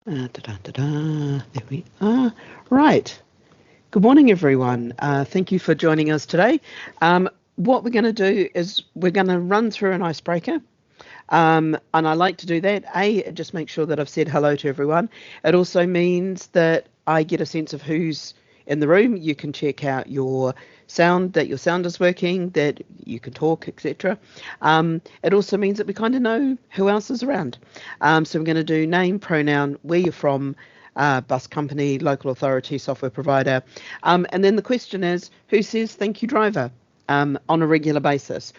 There we are. Right. Good morning, everyone. Thank you for joining us today. What we're going to do is we're going to run through an icebreaker. And I like to do that. It just makes sure that I've said hello to everyone. It also means that I get a sense of who's in the room. You can check out your sound, that your sound is working, that you can talk, etc. It also means that we kind of know who else is around. So we're going to do name, pronoun, where you're from, bus company, local authority, software provider. And then the question is, who says thank you, driver, on a regular basis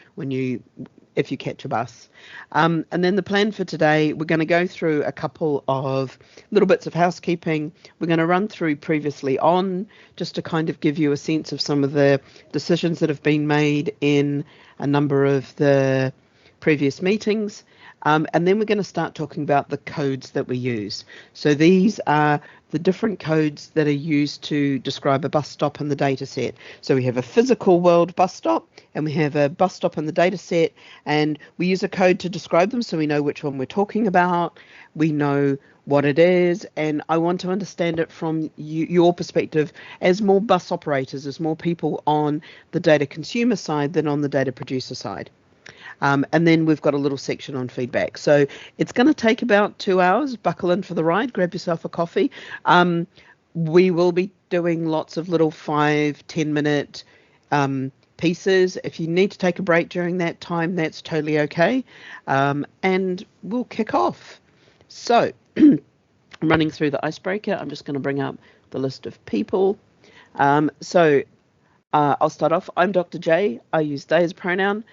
if you catch a bus. And then the plan for today, we're going to go through a couple of little bits of housekeeping. We're going to run through previously on, just to kind of give you a sense of some of the decisions that have been made in a number of the previous meetings. And then we're going to start talking about the codes that we use. So these are the different codes that are used to describe a bus stop in the data set. So we have a physical world bus stop and we have a bus stop in the data set, and we use a code to describe them so we know which one we're talking about, we know what it is, and I want to understand it from your perspective as more bus operators, as more people on the data consumer side than on the data producer side. And then we've got a little section on feedback. So it's going to take about 2 hours. Buckle in for the ride. Grab yourself a coffee. We will be doing lots of little 5-10 minute pieces. If you need to take a break during that time, that's totally okay. And we'll kick off. So I'm running through the icebreaker. I'm just going to bring up the list of people. I'll start off. I'm Dr. J. I use they as a pronoun.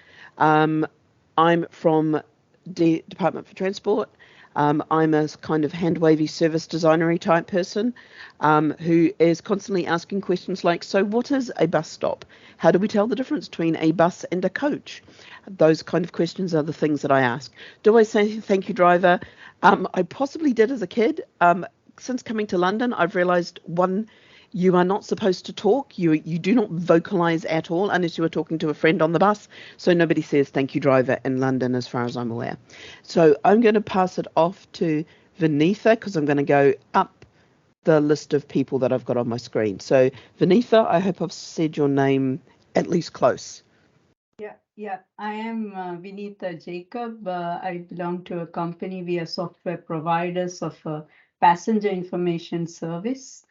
I'm from the Department for Transport. I'm a kind of hand-wavy service designery type person who is constantly asking questions like, so what is a bus stop? How do we tell the difference between a bus and a coach? Those kind of questions are the things that I ask. Do I say thank you, driver? I possibly did as a kid. Since coming to London, I've realised you are not supposed to talk. You do not vocalise at all unless you are talking to a friend on the bus. So nobody says thank you, driver, in London as far as I'm aware. So I'm going to pass it off to Vinitha because I'm going to go up the list of people that I've got on my screen. So Vinitha, I hope I've said your name at least close. Yeah. I am Vinitha Jacob. I belong to a company. We are software providers of passenger information service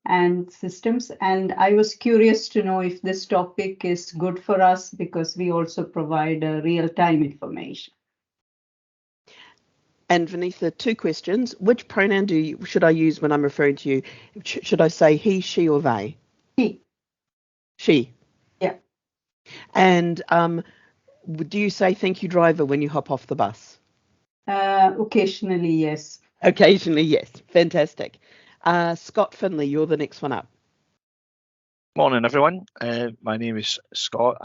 and systems. And I was curious to know if this topic is good for us because we also provide real-time information. And Vanessa, 2 questions. Which pronoun should I use when I'm referring to you? Should I say he, she, or they? He. She. Yeah. And do you say thank you, driver, when you hop off the bus? Occasionally, yes. Occasionally, yes. Fantastic. Scott Finley, you're the next one up. Morning, everyone. My name is Scott.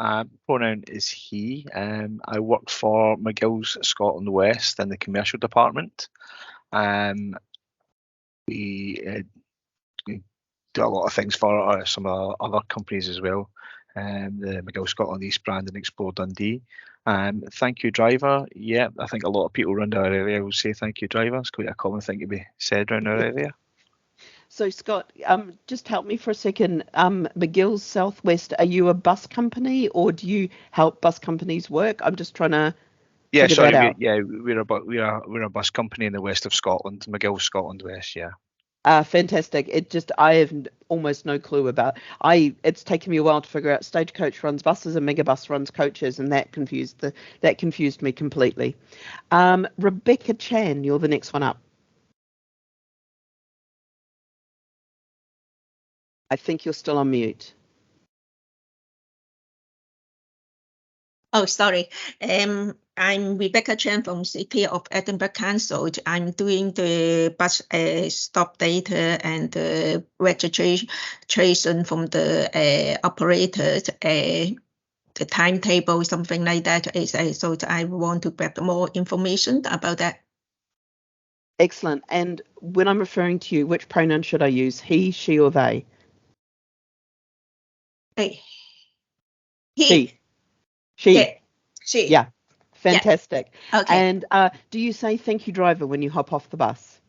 Pronoun is he. I work for McGill's Scotland West in the commercial department. We do a lot of things for some other companies as well. The McGill Scotland East brand and Explore Dundee. Thank you, driver. Yeah, I think a lot of people around our area will say thank you, driver. It's quite a common thing to be said around our area. So, Scott, just help me for a second. McGill's Southwest, are you a bus company or do you help bus companies work? I'm just trying to figure that out. We're a bus company in the west of Scotland, McGill Scotland West, yeah. Fantastic. I have almost no clue about. It's taken me a while to figure out. Stagecoach runs buses and Megabus runs coaches, and that confused me completely. Rebecca Chan, you're the next one up. I think you're still on mute. Oh, sorry. I'm Rebecca Chan from City of Edinburgh Council. I'm doing the bus stop data and the registration from the operators, the timetable, something like that. So I want to get more information about that. Excellent. And when I'm referring to you, which pronoun should I use? He, she, or they? He. She. Yeah. She. Yeah. Fantastic. Yeah. Okay. And do you say thank you, driver, when you hop off the bus?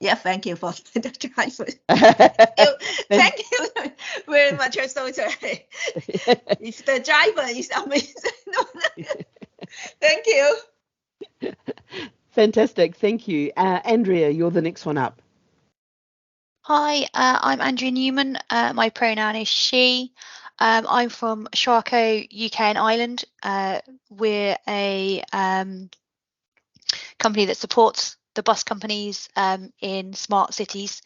Yeah, thank you for the driver. And- Thank you very much. So if the driver is amazing. Thank you. Fantastic. Thank you. Andrea, you're the next one up. Hi, I'm Andrea Newman. My pronoun is she. I'm from Sharko, UK and Ireland. We're a company that supports the bus companies in smart cities.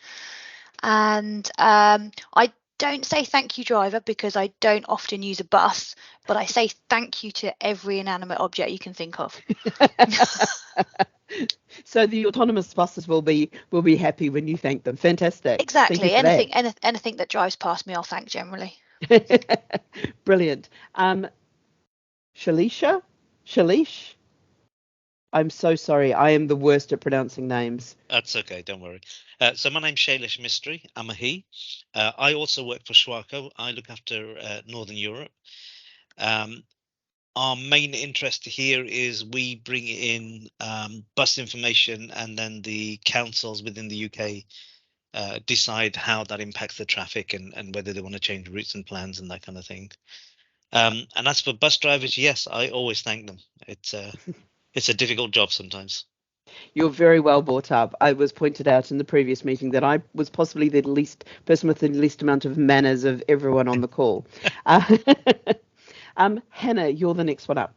And I don't say thank you, driver, because I don't often use a bus, but I say thank you to every inanimate object you can think of. So the autonomous buses will be happy when you thank them. Fantastic. Exactly. Thank you for Anything that drives past me, I'll thank generally. that. Brilliant. Shalish. I'm so sorry. I am the worst at pronouncing names. That's okay, don't worry. So my name's Shailesh Mistry. I'm a he. I also work for Schwarco. I look after Northern Europe. Our main interest here is we bring in bus information, and then the councils within the UK decide how that impacts the traffic and whether they want to change routes and plans and that kind of thing. And as for bus drivers, yes, I always thank them. It's a difficult job sometimes. You're very well brought up. I was pointed out in the previous meeting that I was possibly the least person with the least amount of manners of everyone on the call. Hannah, you're the next one up.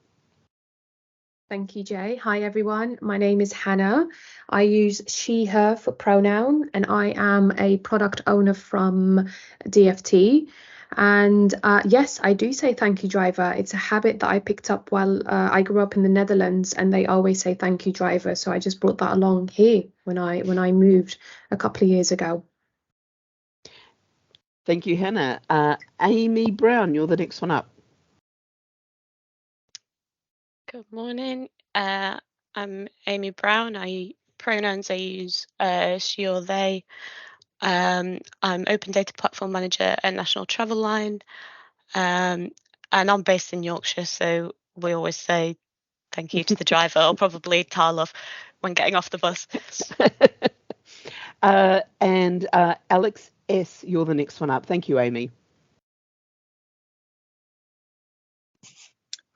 Thank you, Jay. Hi, everyone. My name is Hannah. I use she, her for pronoun, and I am a product owner from DFT. And yes, I do say thank you, driver. It's a habit that I picked up while I grew up in the Netherlands, and they always say thank you, driver. So I just brought that along here when I moved a couple of years ago. Thank you, Hannah. Amy Brown, you're the next one up. Good morning. I'm Amy Brown. Pronouns I use she or they. I'm Open Data Platform Manager at National Travel Line, and I'm based in Yorkshire, so we always say thank you to the driver, or probably Tarlov when getting off the bus. And Alex S., you're the next one up. Thank you, Amy.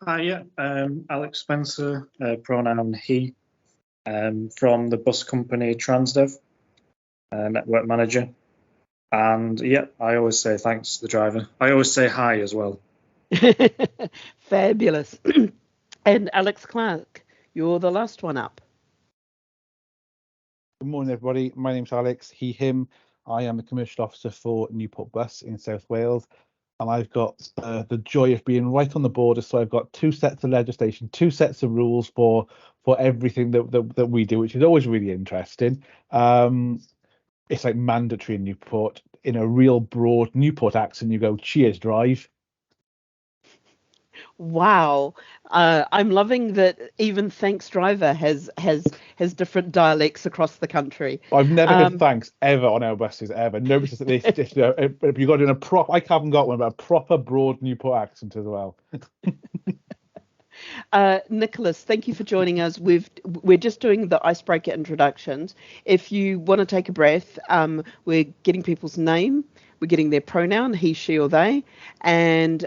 Hi, Alex Spencer, pronoun he, from the bus company Transdev, network manager. And yeah, I always say thanks to the driver. I always say hi as well. Fabulous. And Alex Clark, you're the last one up. Good morning, everybody. My name's Alex, he, him. I am a commercial officer for Newport Bus in South Wales. And I've got the joy of being right on the border. So I've got two sets of legislation, two sets of rules for everything that we do, which is always really interesting. It's like mandatory in Newport. In a real broad Newport accent, you go, cheers, drive. Wow. I'm loving that even thanks driver has different dialects across the country. I've never heard thanks ever on our buses ever. Nobody says this. If you got in a proper, I haven't got one, but a proper broad Newport accent as well. Nicholas, thank you for joining us. We're just doing the icebreaker introductions. If you want to take a breath, we're getting people's name, we're getting their pronoun, he, she, or they, and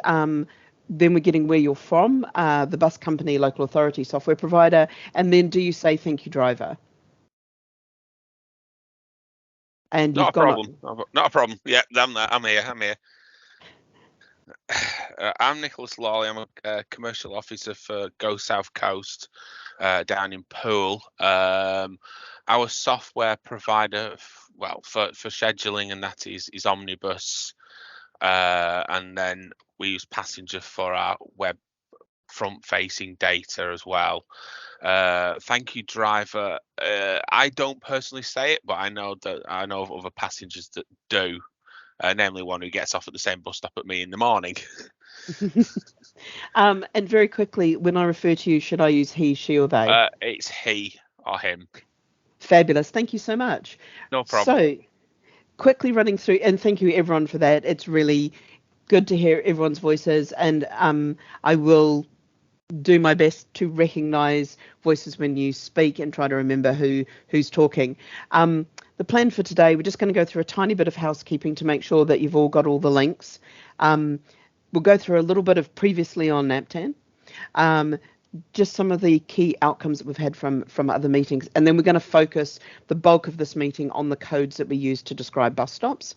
then we're getting where you're from, the bus company, local authority, software provider, and then do you say thank you, driver? And Not a problem. Not a problem. Yeah, I'm here. I'm Nicholas Lawley. I'm a commercial officer for Go South Coast down in Poole. Our software provider, for scheduling and that is Omnibus, and then we use Passenger for our web front-facing data as well. Thank you, driver. I don't personally say it, but I know of other passengers that do. Namely one who gets off at the same bus stop at me in the morning. And very quickly, when I refer to you, should I use he, she, or they? It's he or him. Fabulous. Thank you so much. No problem. So, quickly running through, and thank you everyone for that. It's really good to hear everyone's voices, and I will do my best to recognise voices when you speak and try to remember who's talking. The plan for today, we're just going to go through a tiny bit of housekeeping to make sure that you've all got all the links. We'll go through a little bit of previously on NaPTAN, just some of the key outcomes that we've had from other meetings, and then we're going to focus the bulk of this meeting on the codes that we use to describe bus stops.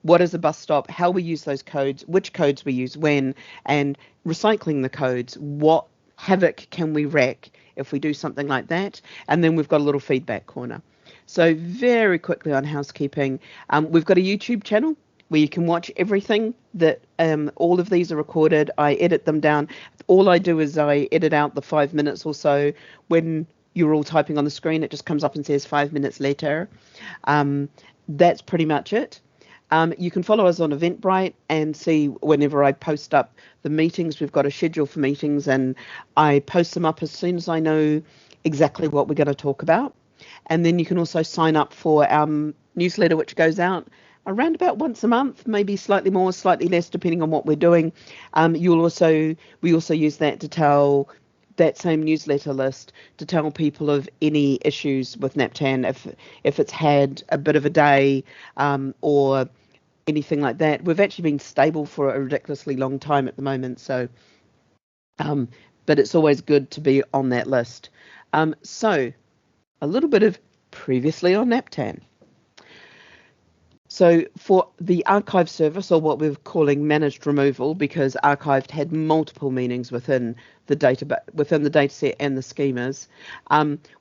What is a bus stop, how we use those codes, which codes we use when, and recycling the codes, what havoc can we wreak if we do something like that, and then we've got a little feedback corner. So very quickly on housekeeping, we've got a YouTube channel where you can watch everything that all of these are recorded. I edit them down. All I do is I edit out the 5 minutes or so. When you're all typing on the screen, it just comes up and says 5 minutes later. That's pretty much it. You can follow us on Eventbrite and see whenever I post up the meetings. We've got a schedule for meetings, and I post them up as soon as I know exactly what we're going to talk about. And then you can also sign up for our newsletter, which goes out around about once a month, maybe slightly more, slightly less, depending on what we're doing. We also use that to tell that same newsletter list to tell people of any issues with NaPTAN if it's had a bit of a day or anything like that. We've actually been stable for a ridiculously long time at the moment, so but it's always good to be on that list. So a little bit of previously on NaPTAN. So for the archive service, or what we're calling managed removal, because archived had multiple meanings within the dataset and the schemas,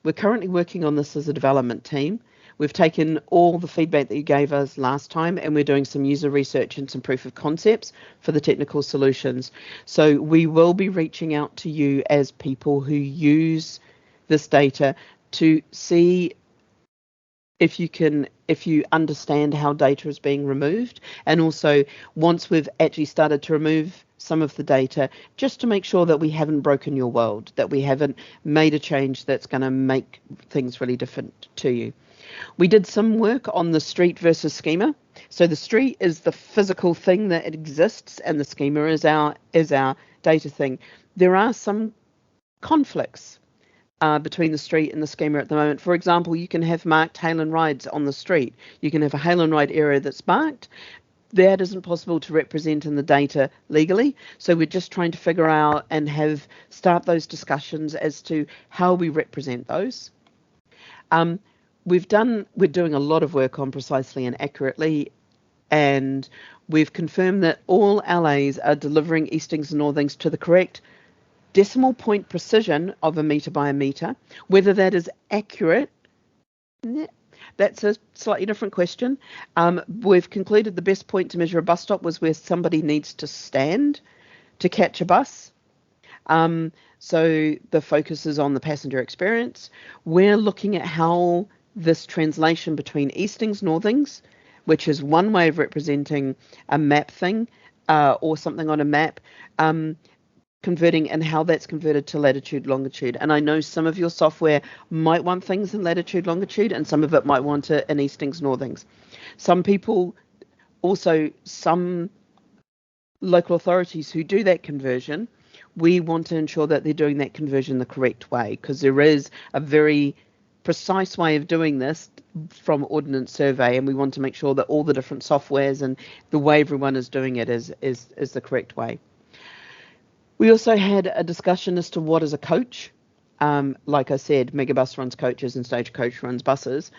we're currently working on this as a development team. We've taken all the feedback that you gave us last time, and we're doing some user research and some proof of concepts for the technical solutions. So we will be reaching out to you as people who use this data to see if you understand how data is being removed, and also once we've actually started to remove some of the data, just to make sure that we haven't broken your world, that we haven't made a change that's going to make things really different to you. We did some work on the street versus schema. So the street is the physical thing that it exists, and the schema is our data thing. There are some conflicts between the street and the schema at the moment. For example, you can have marked hail and rides on the street. You can have a hail and ride area that's marked. That isn't possible to represent in the data legally. So we're just trying to figure out and start those discussions as to how we represent those. We're doing a lot of work on precisely and accurately, and we've confirmed that all LAs are delivering eastings and northings to the correct decimal point precision of a metre by a metre. Whether that is accurate, that's a slightly different question. We've concluded the best point to measure a bus stop was where somebody needs to stand to catch a bus. So the focus is on the passenger experience. We're looking at how this translation between eastings, northings, which is one way of representing a map thing or something on a map, converting, and how that's converted to latitude, longitude. And I know some of your software might want things in latitude, longitude, and some of it might want it in eastings, northings. Some people, also some local authorities who do that conversion, we want to ensure that they're doing that conversion the correct way, because there is a very precise way of doing this from Ordnance Survey, and we want to make sure that all the different softwares and the way everyone is doing it is the correct way. We also had a discussion as to what is a coach. Like I said, Megabus runs coaches and Stagecoach runs buses.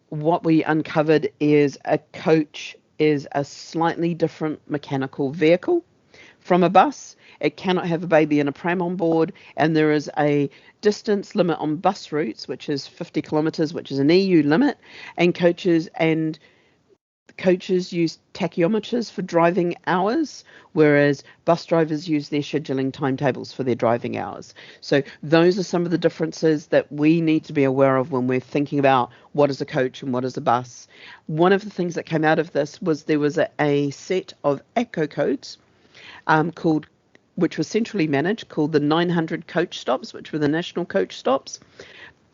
What we uncovered is a coach is a slightly different mechanical vehicle from a bus. It cannot have a baby and a pram on board, and there is a distance limit on bus routes, which is 50 kilometres, which is an EU limit, and coaches use tachyometers for driving hours, whereas bus drivers use their scheduling timetables for their driving hours. So those are some of the differences that we need to be aware of when we're thinking about what is a coach and what is a bus. One of the things that came out of this was there was a set of ATCO codes which was centrally managed, called the 900 coach stops, which were the national coach stops.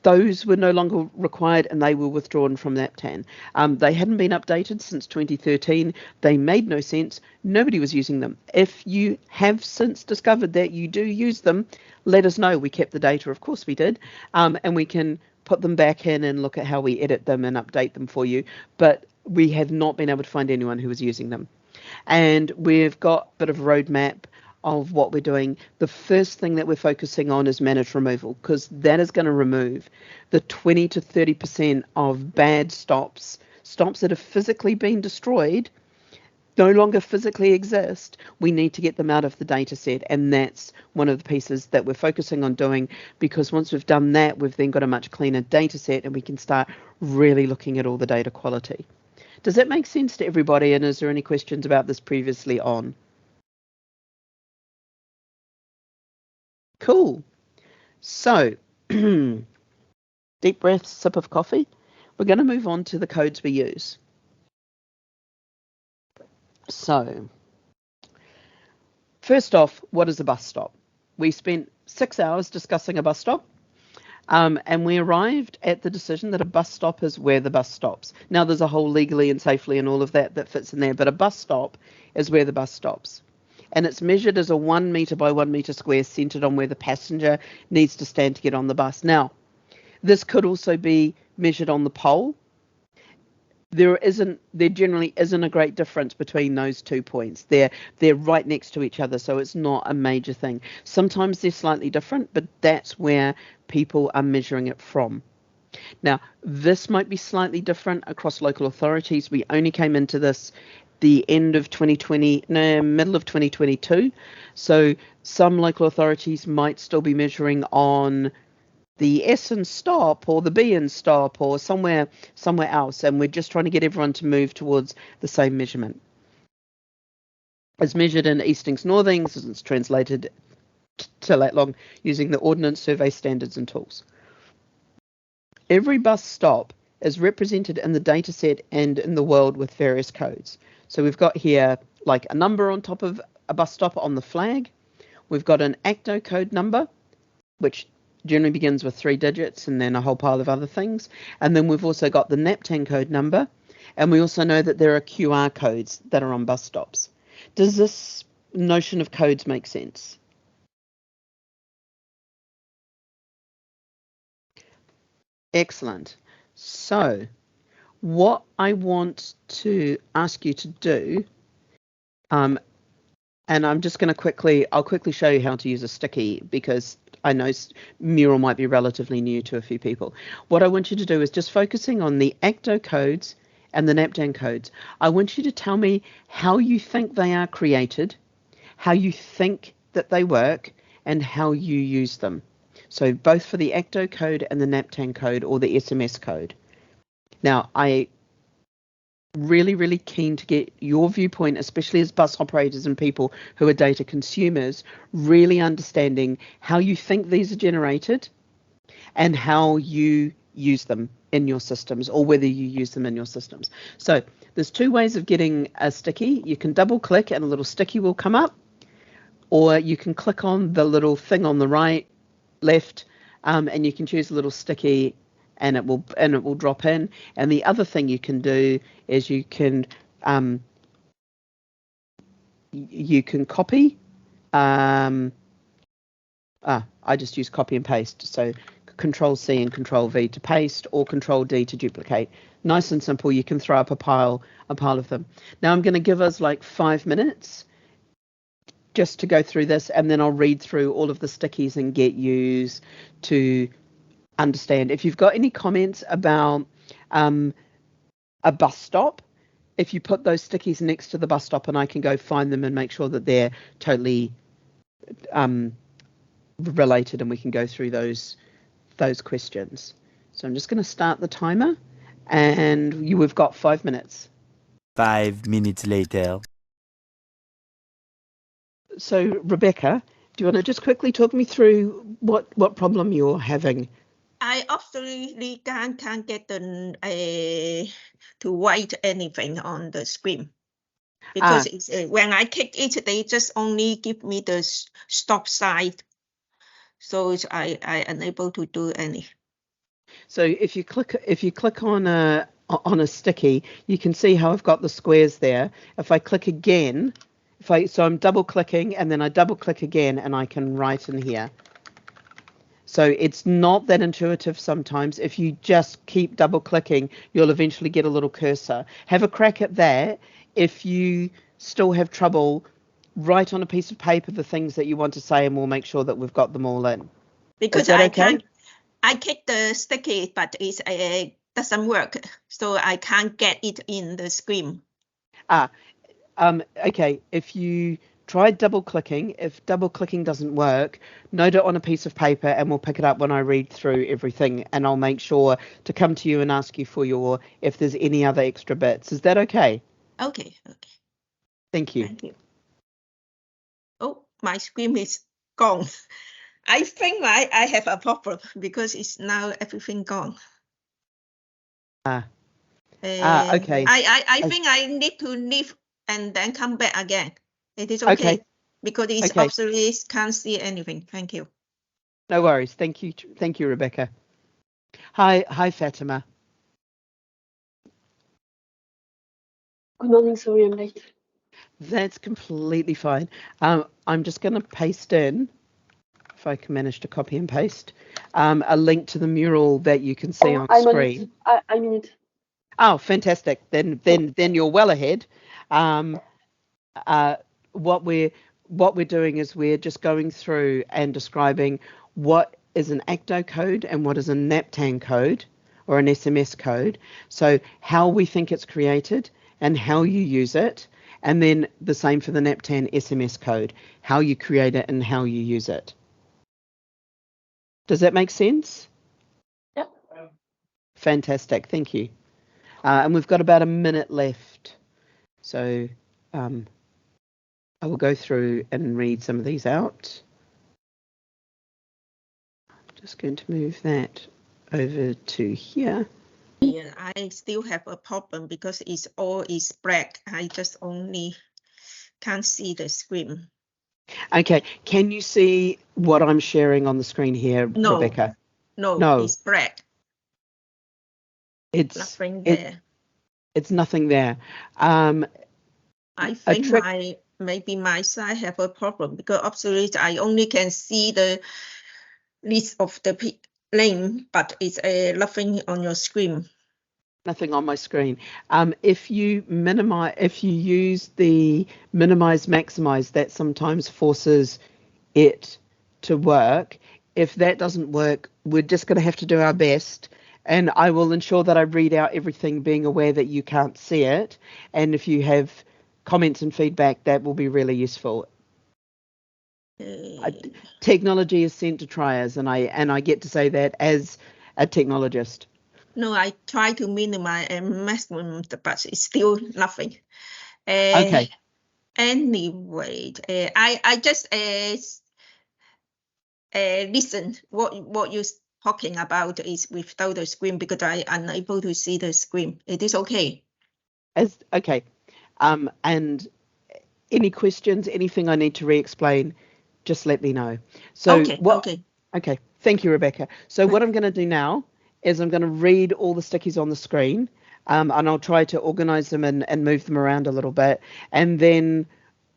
those were no longer required and they were withdrawn from NaPTAN. They hadn't been updated since 2013. They made no sense. Nobody was using them. If you have since discovered that you do use them, let us know. We kept the data, of course we did, and we can put them back in and look at how we edit them and update them for you. But we have not been able to find anyone who was using them. And we've got a bit of a roadmap of what we're doing. The first thing that we're focusing on is managed removal, because that is going to remove the 20 to 30% of bad stops that have physically been destroyed, no longer physically exist. We need to get them out of the data set, and that's one of the pieces that we're focusing on doing, because once we've done that, we've then got a much cleaner data set and we can start really looking at all the data quality. Does that make sense to everybody, and is there any questions about this previously on? Cool. So, deep breath, sip of coffee. We're going to move on to the codes we use. So, first off, what is a bus stop? We spent 6 hours discussing a bus stop, and we arrived at the decision that a bus stop is where the bus stops. Now, there's a whole legally and safely and all of that fits in there, but a bus stop is where the bus stops. And it's measured as a 1 metre by 1 metre square centred on where the passenger needs to stand to get on the bus. Now, this could also be measured on the pole. There generally isn't a great difference between those 2 points. They're right next to each other, so it's not a major thing. Sometimes they're slightly different, but that's where people are measuring it from. Now, this might be slightly different across local authorities. We only came into this the end of 2020, no, middle of 2022. So some local authorities might still be measuring on the S in stop or the B in stop or somewhere else, and we're just trying to get everyone to move towards the same measurement. It's measured in Eastings Northings, and it's translated to lat long using the Ordnance Survey standards and tools. Every bus stop is represented in the data set and in the world with various codes. So we've got here like a number on top of a bus stop on the flag. We've got an ATCO code number, which generally begins with 3 digits and then a whole pile of other things. And then we've also got the NaPTAN code number. And we also know that there are QR codes that are on bus stops. Does this notion of codes make sense? Excellent. So what I want to ask you to do, and I'm just going to I'll quickly show you how to use a sticky, because I know Mural might be relatively new to a few people. What I want you to do is just focusing on the ATCO codes and the NaPTAN codes. I want you to tell me how you think they are created, how you think that they work, and how you use them. So both for the ATCO code and the NaPTAN code, or the SMS code. Now, I really keen to get your viewpoint, especially as bus operators and people who are data consumers, really understanding how you think these are generated and how you use them in your systems, or whether you use them in your systems. So there's 2 ways of getting a sticky. You can double click and a little sticky will come up, or you can click on the little thing on the right, left, and you can choose a little sticky, and it will drop in. And the other thing you can do is you can copy. I just use copy and paste. So Control C and Control V to paste, or Control D to duplicate. Nice and simple. You can throw up a pile of them. Now I'm going to give us like 5 minutes just to go through this, and then I'll read through all of the stickies and get you to understand. If you've got any comments about a bus stop, if you put those stickies next to the bus stop, and I can go find them and make sure that they're totally related, and we can go through those questions. So I'm just going to start the timer, and we've got 5 minutes. 5 minutes later. So Rebecca, do you want to just quickly talk me through what problem you're having? I absolutely can't get to write anything on the screen, because it's, when I click it, they just only give me the stop sign, so I unable to do any. So if you click on a sticky, you can see how I've got the squares there. If I click again, so I'm double clicking and then I double click again and I can write in here. So it's not that intuitive sometimes. If you just keep double clicking, you'll eventually get a little cursor. Have a crack at that. If you still have trouble, write on a piece of paper the things that you want to say and we'll make sure that we've got them all in. Because I can't, I click the sticky, but it doesn't work. So I can't get it in the screen. Okay, if you try double clicking, if double clicking doesn't work, note it on a piece of paper and we'll pick it up when I read through everything and I'll make sure to come to you and ask you for if there's any other extra bits. Is that okay? Okay. Thank you. Thank you. Oh, my screen is gone. I think I have a problem because it's now everything gone. Okay. I think I need to leave and then come back again. It is okay. Because it's obsolete, can't see anything. Thank you. No worries. Thank you, Rebecca. Hi, Fatima. Good morning. Sorry, I'm late. That's completely fine. I'm just going to paste in, if I can manage to copy and paste, a link to the mural that you can see on screen. I'm in it. Oh, fantastic! Then you're well ahead. What we're doing is we're just going through and describing what is an ATCO code and what is a NaPTAN code or an SMS code. So how we think it's created and how you use it, and then the same for the NaPTAN SMS code, how you create it and how you use it. Does that make sense? Yep. Fantastic, thank you. And we've got about a minute left. So I will go through and read some of these out. I'm just going to move that over to here. Yeah, I still have a problem because it's all is black. I just only can't see the screen. Okay, can you see what I'm sharing on the screen here, Rebecca? No, it's black. It's nothing there. It's nothing there. I think maybe my side have a problem because obsolete. I only can see the list of the name, but it's nothing on your screen. Nothing on my screen. If you use the minimize maximize, that sometimes forces it to work. If that doesn't work, we're just going to have to do our best. And I will ensure that I read out everything, being aware that you can't see it. And if you have comments and feedback, that will be really useful. Technology is sent to triers, and I get to say that as a technologist. No, I try to minimize and maximum, but it's still nothing. Okay. Anyway, I just listen what you're talking about is without the screen because I unable to see the screen. It is okay. Okay. And any questions, anything I need to re-explain, just let me know. So okay. Thank you, Rebecca. So what I'm going to do now is I'm going to read all the stickies on the screen, and I'll try to organize them and move them around a little bit. And then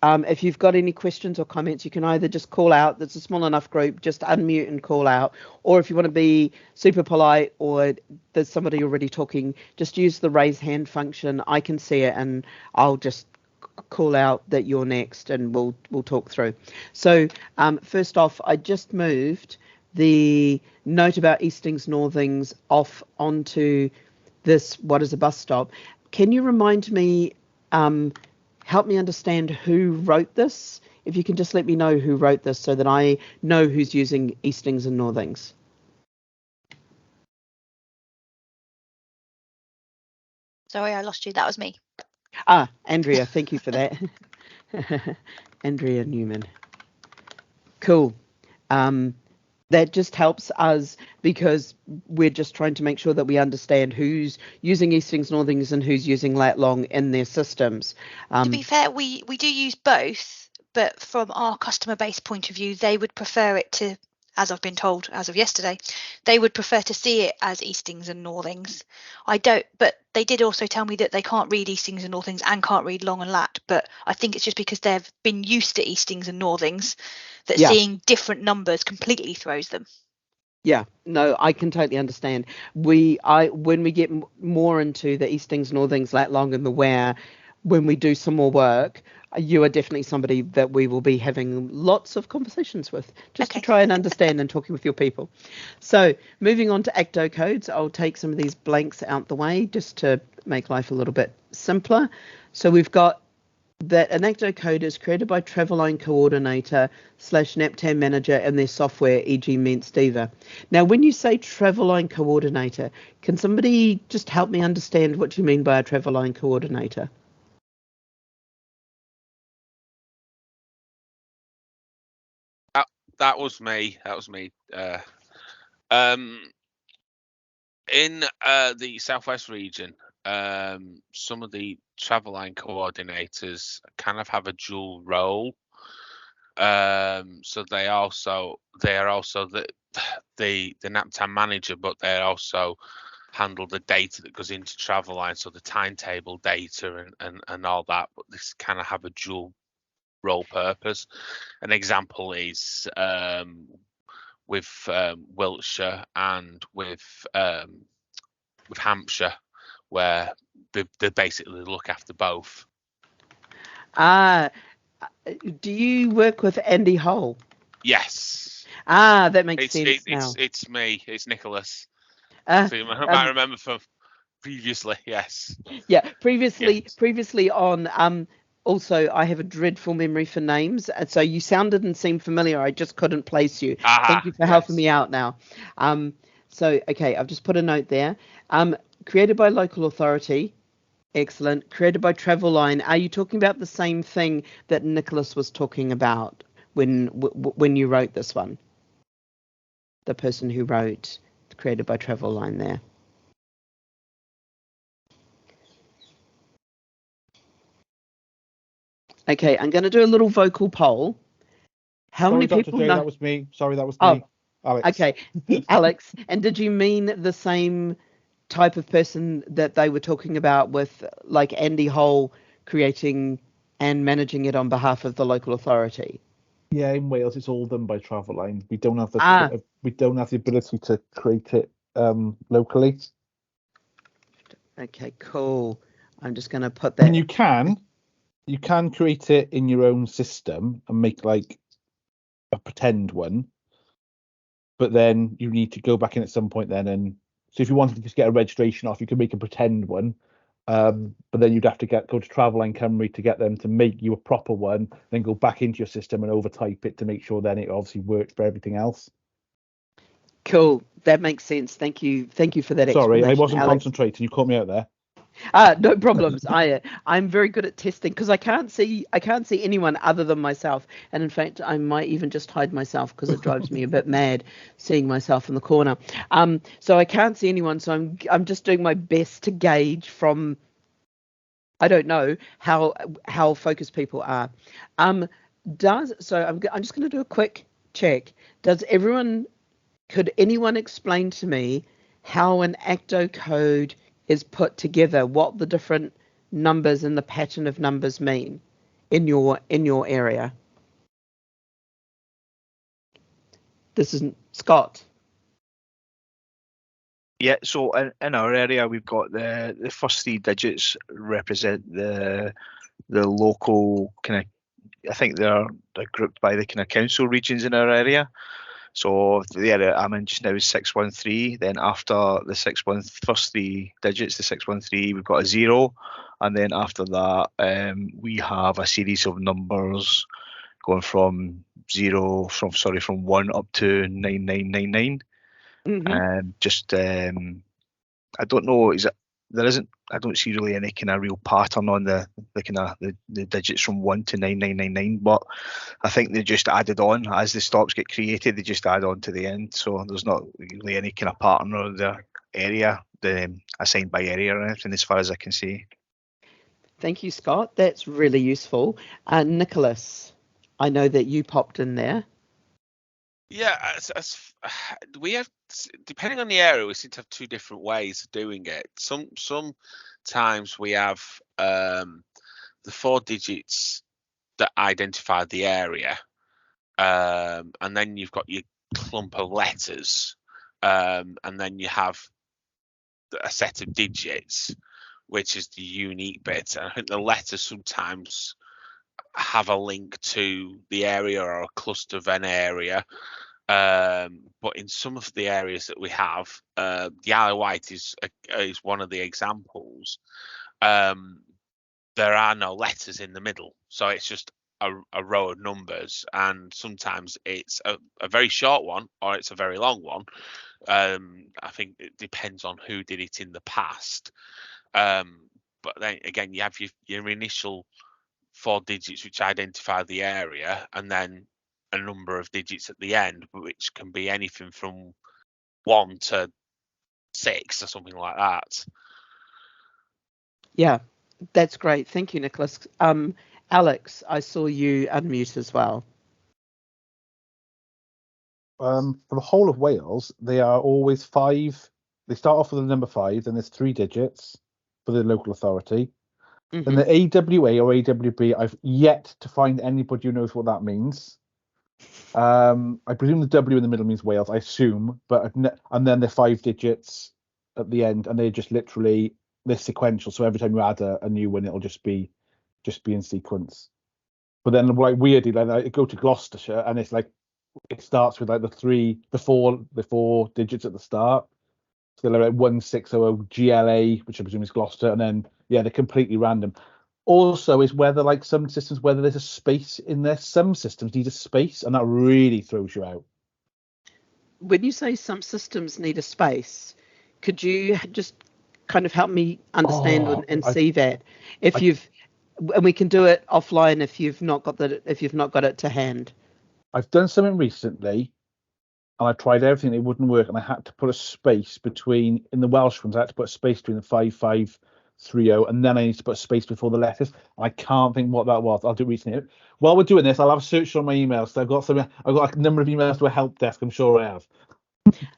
if you've got any questions or comments, you can either just call out. It's a small enough group, just unmute and call out. Or if you want to be super polite or there's somebody already talking, just use the raise hand function. I can see it and I'll just call out that you're next and we'll talk through. So first off, I just moved the note about Eastings Northings off onto this what is a bus stop. Can you remind me, help me understand who wrote this? If you can just let me know who wrote this so that I know who's using Eastings and Northings. Sorry, I lost you. That was me. Andrea, thank you for that. Andrea Newman. Cool. That just helps us because we're just trying to make sure that we understand who's using Eastings Northings and who's using Lat Long in their systems. To be fair, we do use both, but from our customer base point of view, they would prefer it to as I've been told as of yesterday, they would prefer to see it as Eastings and Northings. I don't, but they did also tell me that they can't read Eastings and Northings and can't read Long and Lat, but I think it's just because they've been used to Eastings and Northings that seeing different numbers completely throws them. Yeah, no, I can totally understand. When we get more into the Eastings, Northings, Lat Long and the where, when we do some more work, you are definitely somebody that we will be having lots of conversations with, just to try and understand and talking with your people. So moving on to ATCO codes, I'll take some of these blanks out the way just to make life a little bit simpler. So we've got that an ATCO code is created by Travelline Coordinator / NaPTAN Manager and their software, e.g. Diva. Now, when you say Travelline Coordinator, can somebody just help me understand what you mean by a Travelline Coordinator? That was me. In the Southwest region, some of the Travelline coordinators kind of have a dual role. So they are also the NaPTAN manager, but they also handle the data that goes into Travelline, so the timetable data and all that. But this kind of have a dual role purpose. An example is with Wiltshire and with Hampshire, where they basically look after both. Do you work with Andy Hull? Yes. That makes sense now. It's me. It's Nicholas. So you might remember from previously. Yes. Yeah. Previously on. Also, I have a dreadful memory for names, so you sounded and seemed familiar. I just couldn't place you. Thank you for helping me out now. So, okay, I've just put a note there. Created by local authority. Excellent. Created by Travelline. Are you talking about the same thing that Nicholas was talking about when you wrote this one? The person who wrote created by Travelline there. Okay, I'm going to do a little vocal poll. How many people know? That was me. Sorry, that was me. Alex. Okay, Alex. And did you mean the same type of person that they were talking about with, like, Andy Hull creating and managing it on behalf of the local authority? Yeah, in Wales it's all done by Travelline. We don't have the ability to create it locally. Okay, cool. I'm just going to put that. And you can create it in your own system and make like a pretend one, but then you need to go back in at some point then. And so if you wanted to just get a registration off, you could make a pretend one, but then you'd have to go to Travelline Cymru to get them to make you a proper one, then go back into your system and overtype it to make sure then it obviously works for everything else. Cool, that makes sense. Thank you for that. Sorry, I wasn't Alex. concentrating. You caught me out there. No problems. I'm very good at testing because I can't see anyone other than myself, and in fact I might even just hide myself because it drives me a bit mad seeing myself in the corner. So I can't see anyone, so I'm just doing my best to gauge from, I don't know how focused people are. I'm just going to do a quick check. Could anyone explain to me how an ATCO code is put together, what the different numbers and the pattern of numbers mean in your area? This is Scott. Yeah, so in our area we've got the first 3 digits represent the local kind of, I think they're grouped by the kind of council regions in our area. So the area I'm in just now is 613. Then after the first 3 digits, the 613, we've got a 0, and then after that we have a series of numbers going from 1 up to 9999. I don't know. I don't see really any kind of real pattern on the digits from 1 to 9999, but I think they just added on as the stops get created. They just add on to the end, so there's not really any kind of pattern or the area assigned by area or anything as far as I can see. Thank you, Scott. That's really useful. Nicholas, I know that you popped in there. Yeah, we have, depending on the area, we seem to have two different ways of doing it. Sometimes we have the 4 digits that identify the area, and then you've got your clump of letters, and then you have a set of digits, which is the unique bit. And I think the letters sometimes have a link to the area or a cluster of an area. But in some of the areas that we have, the Isle of Wight is one of the examples. There are no letters in the middle, so it's just a row of numbers, and sometimes it's a very short one or it's a very long one. I think it depends on who did it in the past. But then again, you have your initial 4 digits which identify the area, and then a number of digits at the end, which can be anything from 1 to 6 or something like that. Yeah, that's great. Thank you, Nicholas. Alex, I saw you unmute as well. For the whole of Wales, they are always 5. They start off with the number 5, then there's 3 digits for the local authority. Then the AWA or AWB, I've yet to find anybody who knows what that means. I presume the W in the middle means Wales, I assume, and then they're 5 digits at the end, and they're just literally, they're sequential. So every time you add a new one, it'll just be in sequence. But then, like, weirdly, like, I go to Gloucestershire, and it's like it starts with like the 4 digits at the start. So they're like 1600 GLA, which I presume is Gloucester, and then they're completely random. Also, is whether, like, some systems, whether there's a space in there. Some systems need a space, and that really throws you out. When you say some systems need a space, could you just kind of help me understand and see that? And we can do it offline if you've not got it to hand. I've done something recently, and I tried everything. It wouldn't work, and I had to put a space between, in the Welsh ones, I had to put a space between the 5530, and then I need to put a space before the letters. I can't think what that was. I'll do it recently. While we're doing this, I'll have a search on my emails. So I've got a number of emails to a help desk. I'm sure I have.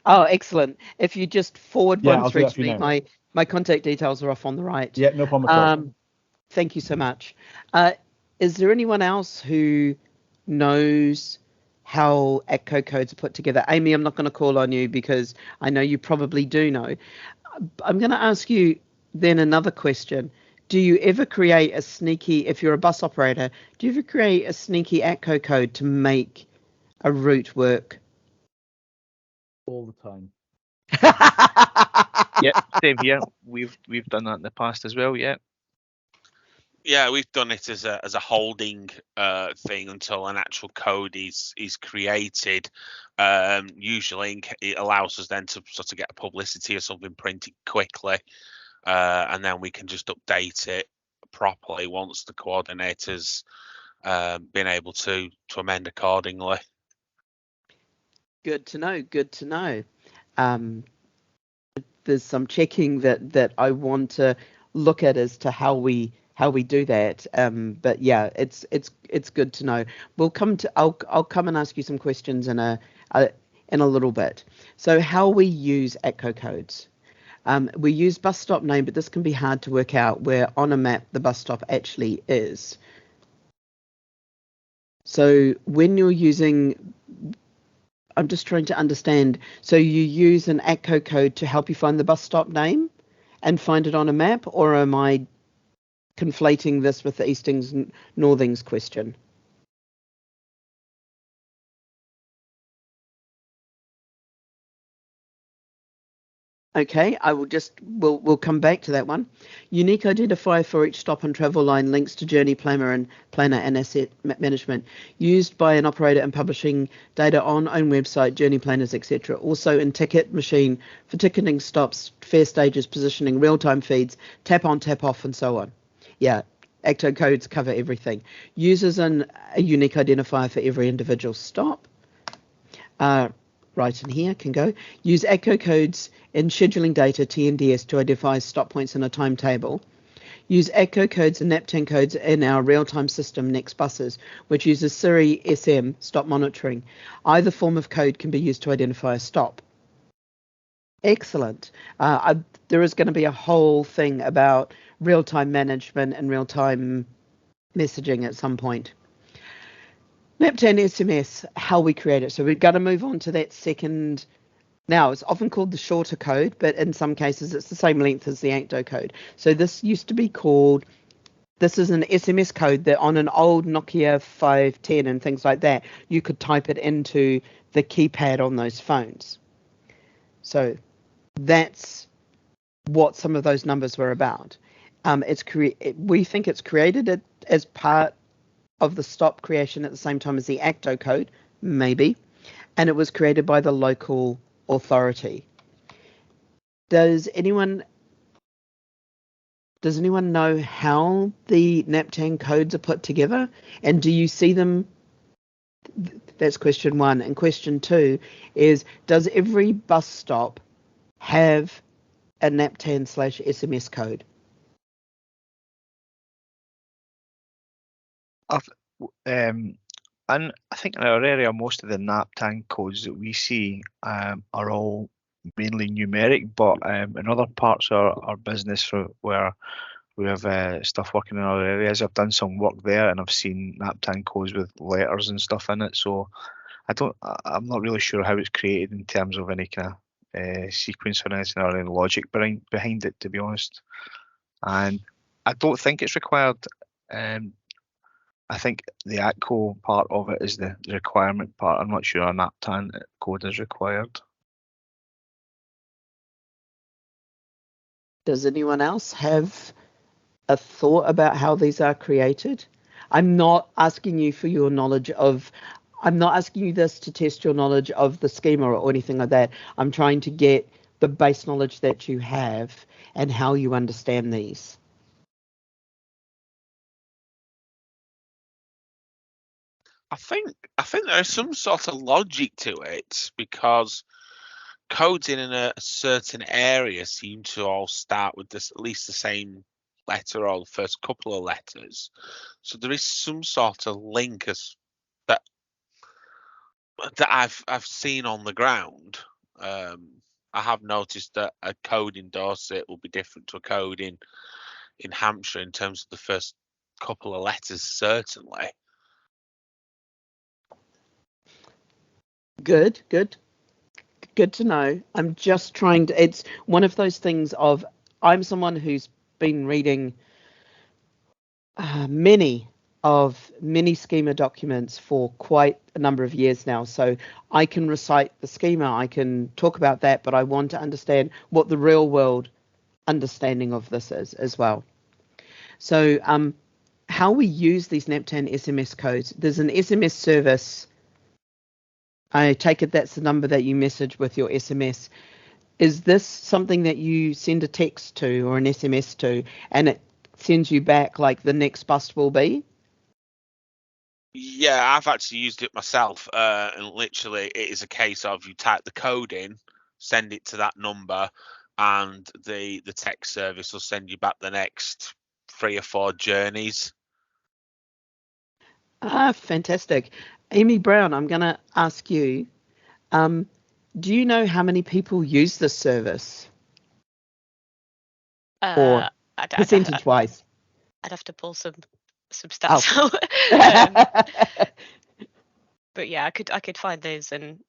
Oh, excellent. If you just forward one I'll through do that to me, my contact details are off on the right. Yeah, no problem at all. Thank you so much. Is there anyone else who knows how ATCO codes are put together? Amy, I'm not going to call on you because I know you probably do know. I'm going to ask you then another question. Do you ever create a sneaky, if you're a bus operator, do you ever create a sneaky ATCO code to make a route work? All the time. Yeah, same here. We've done that in the past as well. Yeah. Yeah, we've done it as a holding thing until an actual code is created. Usually, it allows us then to sort of get a publicity or something printed quickly, and then we can just update it properly once the coordinator's been able to amend accordingly. Good to know. Good to know. There's some checking that I want to look at as to how we do that. But yeah, it's good to know. I'll come and ask you some questions in a little bit. So how we use ATCO codes. We use bus stop name, but this can be hard to work out where on a map the bus stop actually is. So when you're using, I'm just trying to understand. So you use an ATCO code to help you find the bus stop name and find it on a map, or am I conflating this with the Eastings Northings question? Okay, we'll come back to that one. Unique identifier for each stop and travel line, links to journey planner and asset management, used by an operator in publishing data on own website, journey planners, etc. Also in ticket machine for ticketing stops, fare stages, positioning, real-time feeds, tap on, tap off, and so on. Yeah, ATCO codes cover everything. Uses a unique identifier for every individual stop. Right in here can go. Use ATCO codes in scheduling data, TNDS, to identify stop points in a timetable. use ATCO codes and NaPTAN codes in our real-time system Next Buses, which uses Siri SM stop monitoring. Either form of code can be used to identify a stop. Excellent. There is going to be a whole thing about real-time management and real-time messaging at some point. NaPTAN SMS, how we create it. So we're going to move on to that second. Now, it's often called the shorter code, but in some cases it's the same length as the ATCO code. So this used to be called, this is an SMS code that on an old Nokia 510 and things like that, you could type it into the keypad on those phones. So that's what some of those numbers were about. We think it's created as part of the stop creation at the same time as the ATCO code, maybe, and it was created by the local authority. Does anyone know how the NaPTAN codes are put together, and do you see them? That's question one. And question two is, does every bus stop have a NaPTAN/SMS code? And I think in our area, most of the NaPTAN codes that we see are all mainly numeric, but in other parts of our business where we have stuff working in other areas, I've done some work there and I've seen NaPTAN codes with letters and stuff in it. So I'm not really sure how it's created in terms of any kind of sequence or anything or any logic behind it, to be honest. And I don't think it's required. I think the ATCO part of it is the requirement part. I'm not sure a NaPTAN code is required. Does anyone else have a thought about how these are created? I'm not asking you for your knowledge of, I'm not asking you this to test your knowledge of the schema or anything like that. I'm trying to get the base knowledge that you have and how you understand these. I think there is some sort of logic to it, because codes in a certain area seem to all start with at least the same letter or the first couple of letters. So there is some sort of link that I've seen on the ground. I have noticed that a code in Dorset will be different to a code in Hampshire in terms of the first couple of letters, certainly. Good to know. I'm just trying to, it's one of those things of, I'm someone who's been reading many schema documents for quite a number of years now. So I can recite the schema, I can talk about that, but I want to understand what the real world understanding of this is as well. So how we use these NaPTAN SMS codes, there's an SMS service. I take it that's the number that you message with your SMS. Is this something that you send a text to or an SMS to, and it sends you back like the next bus will be? Yeah, I've actually used it myself, and literally it is a case of you type the code in, send it to that number, and the text service will send you back the next 3 or 4 journeys. Fantastic. Amy Brown, I'm going to ask you, do you know how many people use this service? Or percentage-wise? I'd have to pull some stats out. But yeah, I could find those and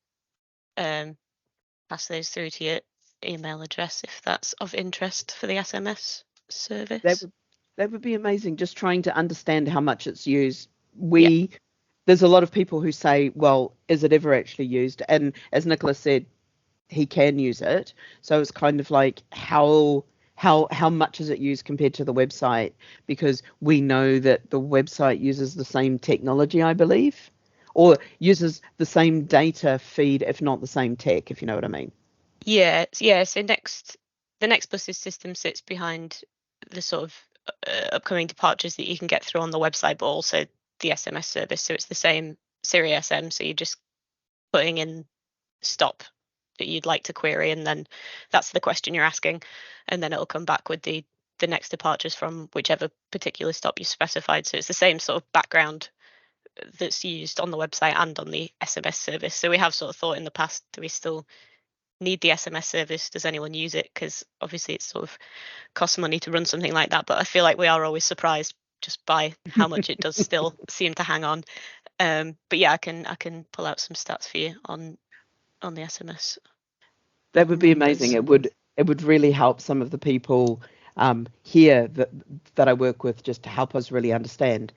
pass those through to your email address if that's of interest for the SMS service. That would be amazing. Just trying to understand how much it's used. There's a lot of people who say, well, is it ever actually used? And as Nicholas said, he can use it. So it's kind of like how much is it used compared to the website? Because we know that the website uses the same technology, I believe, or uses the same data feed, if not the same tech, if you know what I mean. Yeah. So the Next Buses system sits behind the sort of upcoming departures that you can get through on the website, but also the SMS service. So it's the same Siri SM. So you're just putting in stop that you'd like to query, and then that's the question you're asking, and then it'll come back with the the next departures from whichever particular stop you specified. So it's the same sort of background that's used on the website and on the SMS service. So we have sort of thought in the past, do we still need the SMS service? Does anyone use it? Because obviously it sort of costs money to run something like that. But I feel like we are always surprised just by how much it does still seem to hang on. But yeah, I can pull out some stats for you on the SMS. That would be amazing. It would really help some of the people here that I work with, just to help us really understand.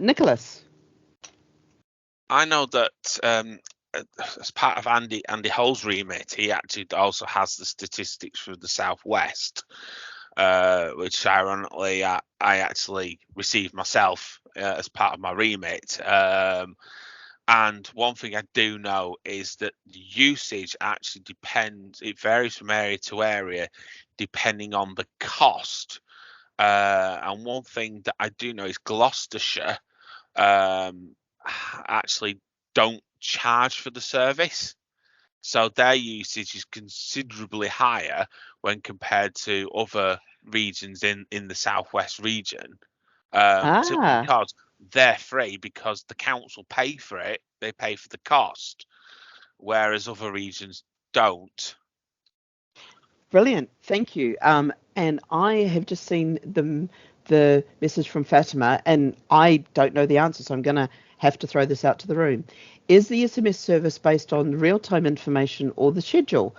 Nicholas. I know that as part of Andy Hull's remit, he actually also has the statistics for the Southwest, which ironically I actually received myself as part of my remit. And one thing I do know is that the usage actually depends, it varies from area to area depending on the cost. And one thing that I do know is Gloucestershire actually don't charge for the service, so their usage is considerably higher when compared to other regions in the Southwest region, simply because they're free, because the council pay for it, they pay for the cost, whereas other regions don't. Brilliant, thank you. And I have just seen the message from Fatima, and I don't know the answer, so I'm going to have to throw this out to the room. Is the SMS service based on real-time information or the schedule?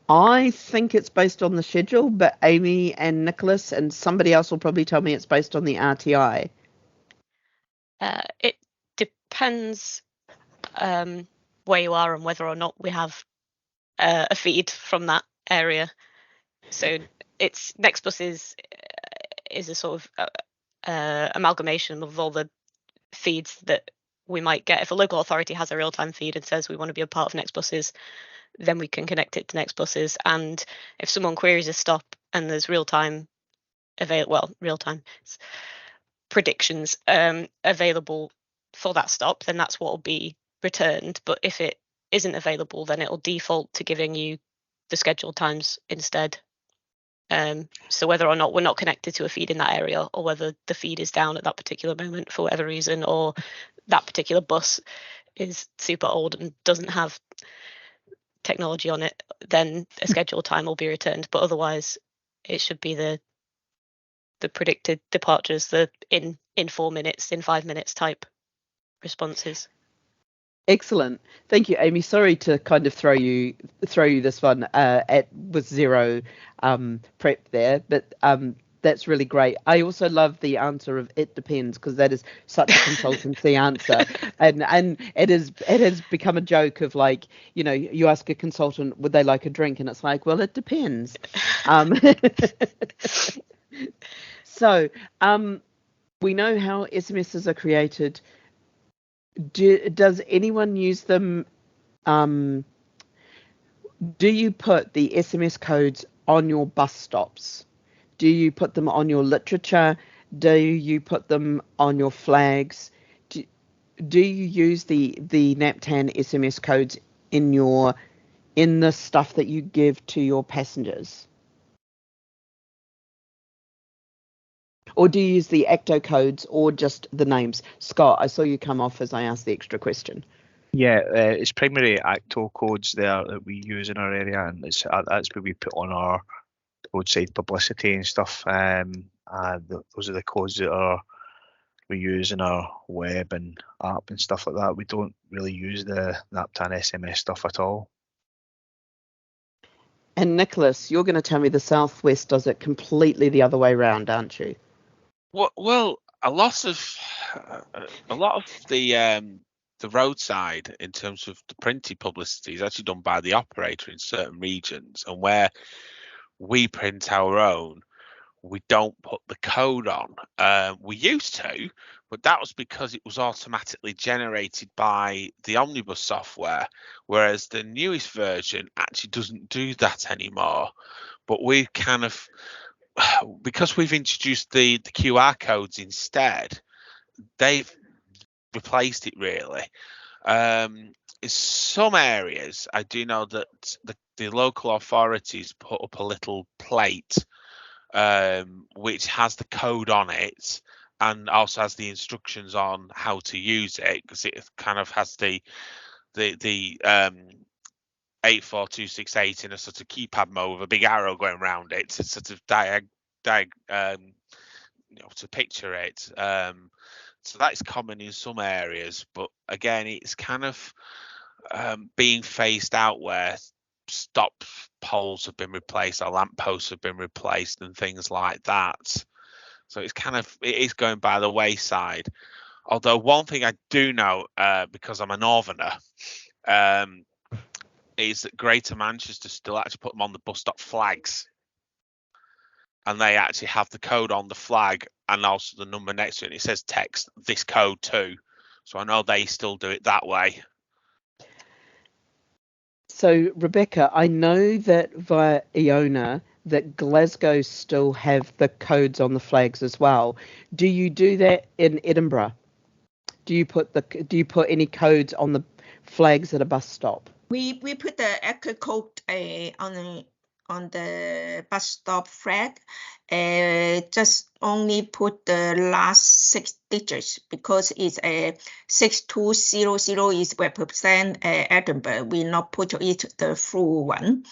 I think it's based on the schedule, but Amy and Nicholas and somebody else will probably tell me it's based on the RTI. It depends where you are and whether or not we have a feed from that area. So it's Nextbus is a sort of amalgamation of all the feeds that we might get. If a local authority has a real-time feed and says we want to be a part of Nextbuses, then we can connect it to Nextbuses. And if someone queries a stop and there's real-time predictions available for that stop, then that's what will be returned. But if it isn't available, then it'll default to giving you the scheduled times instead. So whether or not we're not connected to a feed in that area, or whether the feed is down at that particular moment for whatever reason, or that particular bus is super old and doesn't have technology on it, then a scheduled time will be returned. But otherwise, it should be the predicted departures, the in 4 minutes, in 5 minutes type responses. Excellent, thank you, Amy. Sorry to kind of throw you this one with zero prep there, but that's really great. I also love the answer of it depends, because that is such a consultancy answer, and it has become a joke of, like, you know, you ask a consultant would they like a drink, and it's like, well, it depends. So we know how SMSs are created. Does anyone use them? Do you put the SMS codes on your bus stops? Do you put them on your literature? Do you put them on your flags? Do you use the NaPTAN SMS codes in the stuff that you give to your passengers? Or do you use the ATCO codes or just the names? Scott, I saw you come off as I asked the extra question. Yeah, it's primarily ATCO codes there that we use in our area, and that's where we put on our roadside publicity and stuff. Those are the codes that we use in our web and app and stuff like that. We don't really use the NaPTAN SMS stuff at all. And Nicholas, you're going to tell me the Southwest does it completely the other way around, aren't you? Well, a lot of the roadside, in terms of the printed publicity, is actually done by the operator in certain regions, and where we print our own, we don't put the code on. We used to, but that was because it was automatically generated by the Omnibus software, whereas the newest version actually doesn't do that anymore. But we kind of, because we've introduced the QR codes instead, they've replaced it really. In some areas, I do know that the local authorities put up a little plate which has the code on it and also has the instructions on how to use it, because it kind of has the 84268 in a sort of keypad mode with a big arrow going around it to sort of to picture it. So that is common in some areas, but again, it's kind of being phased out where stop poles have been replaced or lamp posts have been replaced and things like that. So it is going by the wayside. Although one thing I do know, because I'm a northerner, is that Greater Manchester still actually put them on the bus stop flags, and they actually have the code on the flag and also the number next to it. And it says text this code too. So I know they still do it that way. So Rebecca, I know that via Iona that Glasgow still have the codes on the flags as well. Do you do that in Edinburgh? Do you put any codes on the flags at a bus stop? We put the ATCO code on the bus stop flag. Just only put the last 6 digits because it's a 6200 is represent Edinburgh. We not put it the full one,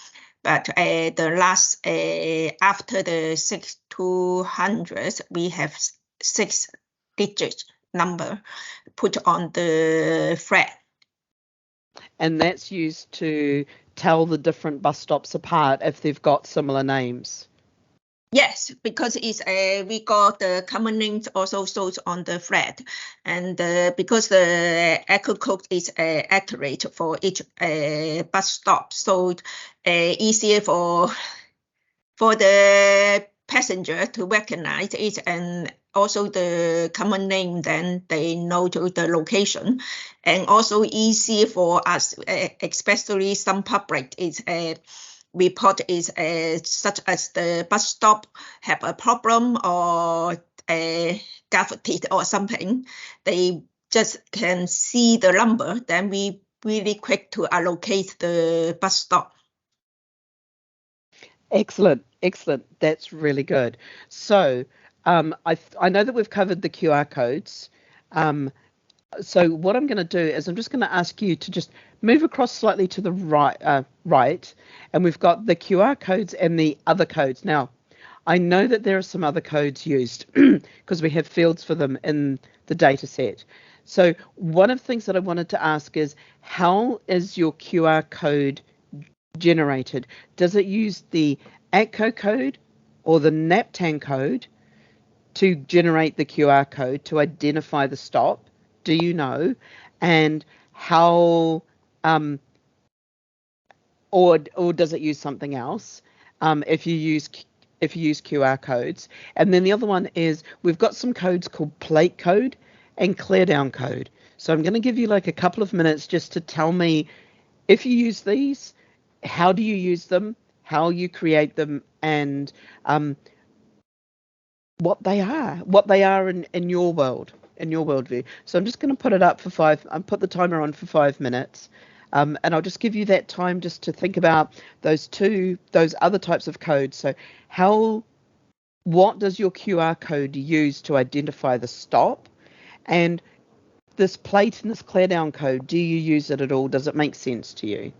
but the last after the 6200 we have 6 digit number put on the flag. And that's used to tell the different bus stops apart if they've got similar names. Yes, because it's we got the common names also shows on the flag, and because the ATCO code is accurate for each bus stop, so easier for the passenger to recognize it, and also the common name, then they know to the location, and also easy for us, especially some public is report is such as the bus stop have a problem or gafeted or something. They just can see the number, then we really quick to allocate the bus stop. Excellent. That's really good. So I know that we've covered the QR codes. So what I'm going to do is I'm just going to ask you to just move across slightly to the right, and we've got the QR codes and the other codes. Now, I know that there are some other codes used because we have fields for them in the data set. So one of the things that I wanted to ask is, how is your QR code generated? Does it use the ATCO code or the NaPTAN code to generate the QR code to identify the stop? Do you know? And how, or does it use something else? If you use QR codes. And then the other one is, we've got some codes called plate code and clear down code. So I'm going to give you like a couple of minutes just to tell me if you use these, how do you use them, how you create them, and what they are in your world, in your worldview. So I'm just going to put it up for put the timer on for 5 minutes. And I'll just give you that time just to think about those other types of codes. So what does your QR code use to identify the stop? And this plate and this clear down code, do you use it at all? Does it make sense to you?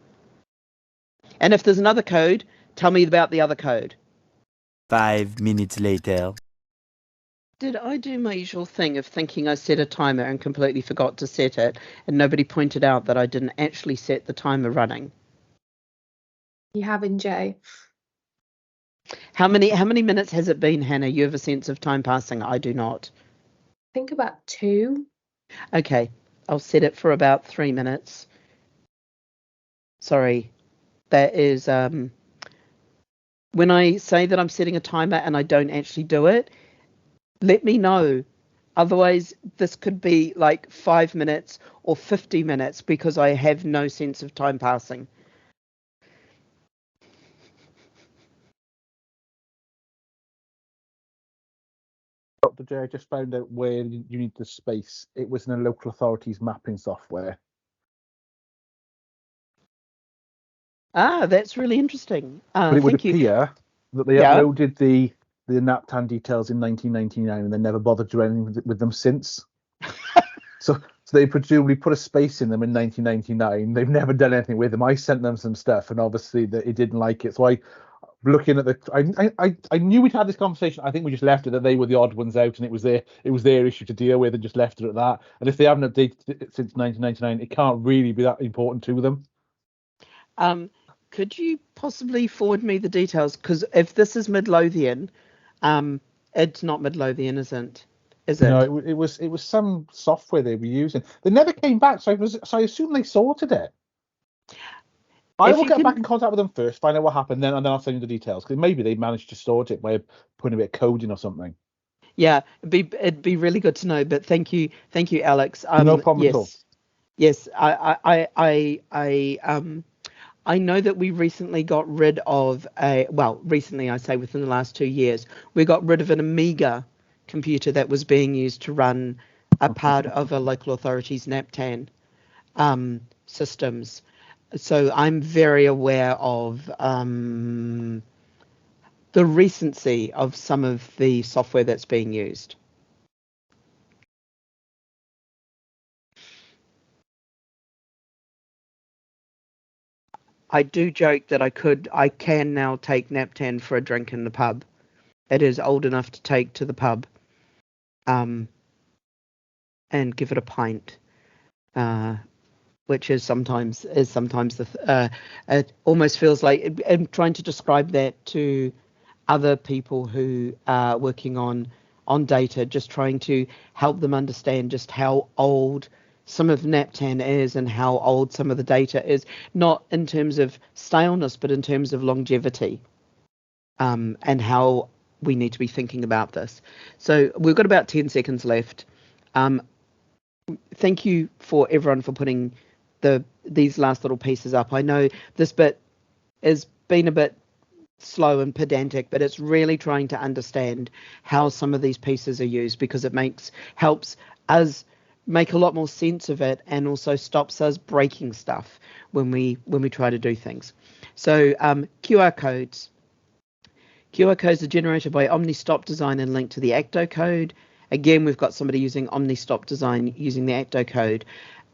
And if there's another code, tell me about the other code. 5 minutes later. Did I do my usual thing of thinking I set a timer and completely forgot to set it, and nobody pointed out that I didn't actually set the timer running? You haven't, Jay. How many minutes has it been, Hannah? You have a sense of time passing. I do not. I think about 2. Okay, I'll set it for about 3 minutes. Sorry, that is when I say that I'm setting a timer and I don't actually do it, let me know. Otherwise, this could be like 5 minutes or 50 minutes because I have no sense of time passing. Dr. J, I just found out where you need the space. It was in a local authority's mapping software. Ah, that's really interesting. But it would appear that they uploaded the the NaPTAN details in 1999 and they never bothered to do anything with them since. So they presumably put a space in them in 1999. They've never done anything with them. I sent them some stuff, and obviously it didn't like it. So looking at I knew we'd had this conversation. I think we just left it that they were the odd ones out, and it was their issue to deal with, and just left it at that. And if they haven't updated it since 1999, it can't really be that important to them. Could you possibly forward me the details? Because if this is Midlothian, it's not Midlothian, isn't? Is it? No, it was some software they were using. They never came back, so I assume they sorted it. I will get back in contact with them first, find out what happened, then I'll send you the details. Because maybe they managed to sort it by putting a bit of code in or something. Yeah, it'd be really good to know. But thank you, Alex. No problem at all. Yes, I know that we recently got rid of recently, I say within the last 2 years, we got rid of an Amiga computer that was being used to run a part of a local authority's NaPTAN systems. So I'm very aware of the recency of some of the software that's being used. I do joke that I can now take NaPTAN for a drink in the pub. It is old enough to take to the pub, and give it a pint, which is sometimes the. It almost feels like I'm trying to describe that to other people who are working on data, just trying to help them understand just how old some of NaPTAN is and how old some of the data is, not in terms of staleness, but in terms of longevity, and how we need to be thinking about this. So we've got about 10 seconds left. Thank you for everyone for putting these last little pieces up. I know this bit has been a bit slow and pedantic, but it's really trying to understand how some of these pieces are used, because it helps us make a lot more sense of it, and also stops us breaking stuff when we try to do things. So QR codes. QR codes are generated by OmniStop Design and linked to the ATCO code. Again, we've got somebody using OmniStop Design using the ATCO code.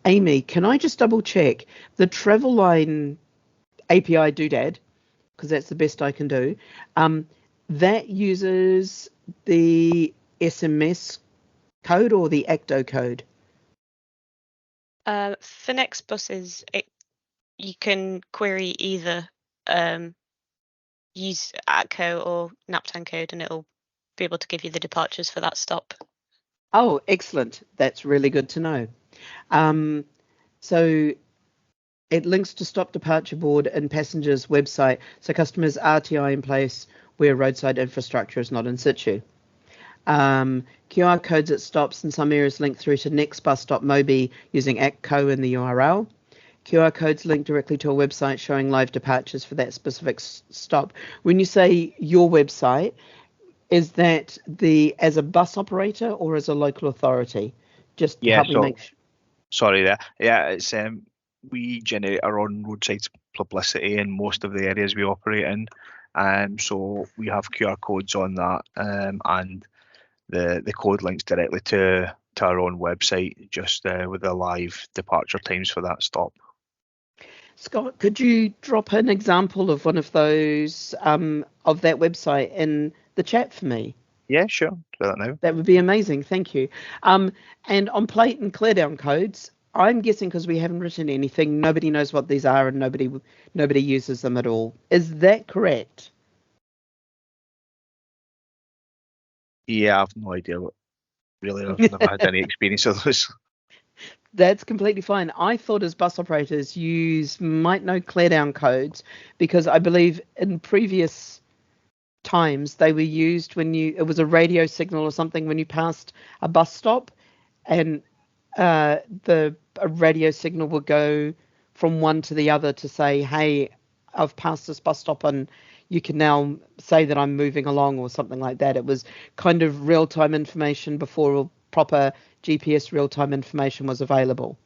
Amy, can I just double check the travel line API doodad, because that's the best I can do, that uses the SMS code or the ATCO code? For next buses, you can query either, use ATCO or NaPTAN code, and it'll be able to give you the departures for that stop. Oh, excellent. That's really good to know. So it links to stop departure board and passengers website, so customers RTI in place where roadside infrastructure is not in situ. QR codes at stops in some areas link through to next bus stop Mobi using ATCO in the URL. QR codes link directly to a website showing live departures for that specific stop. When you say your website, is that as a bus operator or as a local authority? Just help me make sure. Sorry there. Yeah, it's we generate our own roadside publicity in most of the areas we operate in. So we have QR codes on that, and the code links directly to our own website, just with the live departure times for that stop. Scott, could you drop an example of one of those, of that website in the chat for me? Yeah, sure. Do that now. That would be amazing. Thank you. And on plate and clear down codes, I'm guessing because we haven't written anything, nobody knows what these are and nobody uses them at all. Is that correct? Yeah, I've no idea. I've never had any experience of those. That's completely fine. I thought as bus operators might know clear down codes, because I believe in previous times they were used when it was a radio signal or something when you passed a bus stop, and a radio signal would go from one to the other to say, hey, I've passed this bus stop and you can now say that I'm moving along, or something like that. It was kind of real-time information before proper GPS real-time information was available.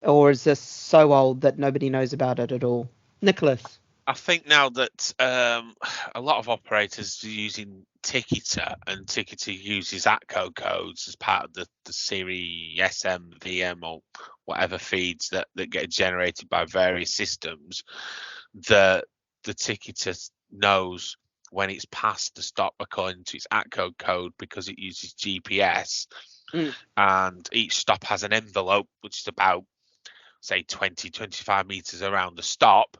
Or is this so old that nobody knows about it at all? Nicholas? I think now that a lot of operators are using Ticketer, and Ticketer uses ATCO codes as part of the Siri SM, VM, or whatever feeds that get generated by various systems, the Ticketer knows when it's passed the stop according to its ATCO code because it uses GPS. And each stop has an envelope, which is about, say, 20-25 meters around the stop.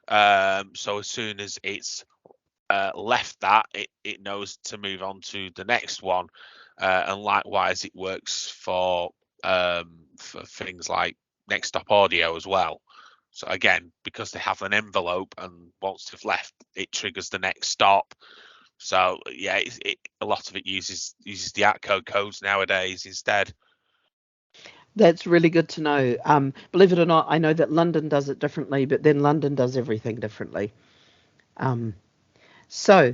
So as soon as it's left that, it knows to move on to the next one. And likewise, it works for things like next stop audio as well. So again, because they have an envelope, and once they've left, it triggers the next stop. So yeah, a lot of it uses the ATCO codes nowadays instead. That's really good to know. Believe it or not, I know that London does it differently, but then London does everything differently. So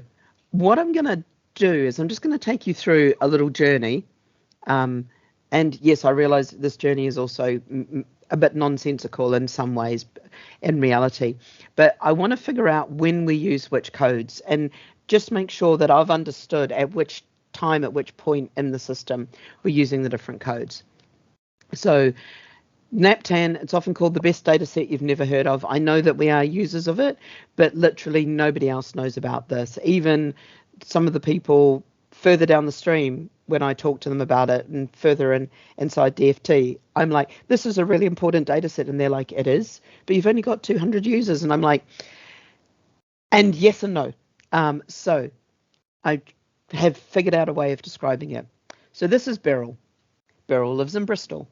what I'm going to do is I'm just going to take you through a little journey. And yes, I realize this journey is also a bit nonsensical in some ways in reality, but I want to figure out when we use which codes and just make sure that I've understood at which time, at which point in the system we're using the different codes. So NaPTAN, it's often called the best data set you've never heard of. I know that we are users of it, but literally nobody else knows about this. Even some of the people further down the stream, when I talk to them about it and further inside DFT, I'm like, this is a really important data set. And they're like, it is, but you've only got 200 users. And I'm like, and yes and no. So I have figured out a way of describing it. So this is Beryl. Beryl lives in Bristol.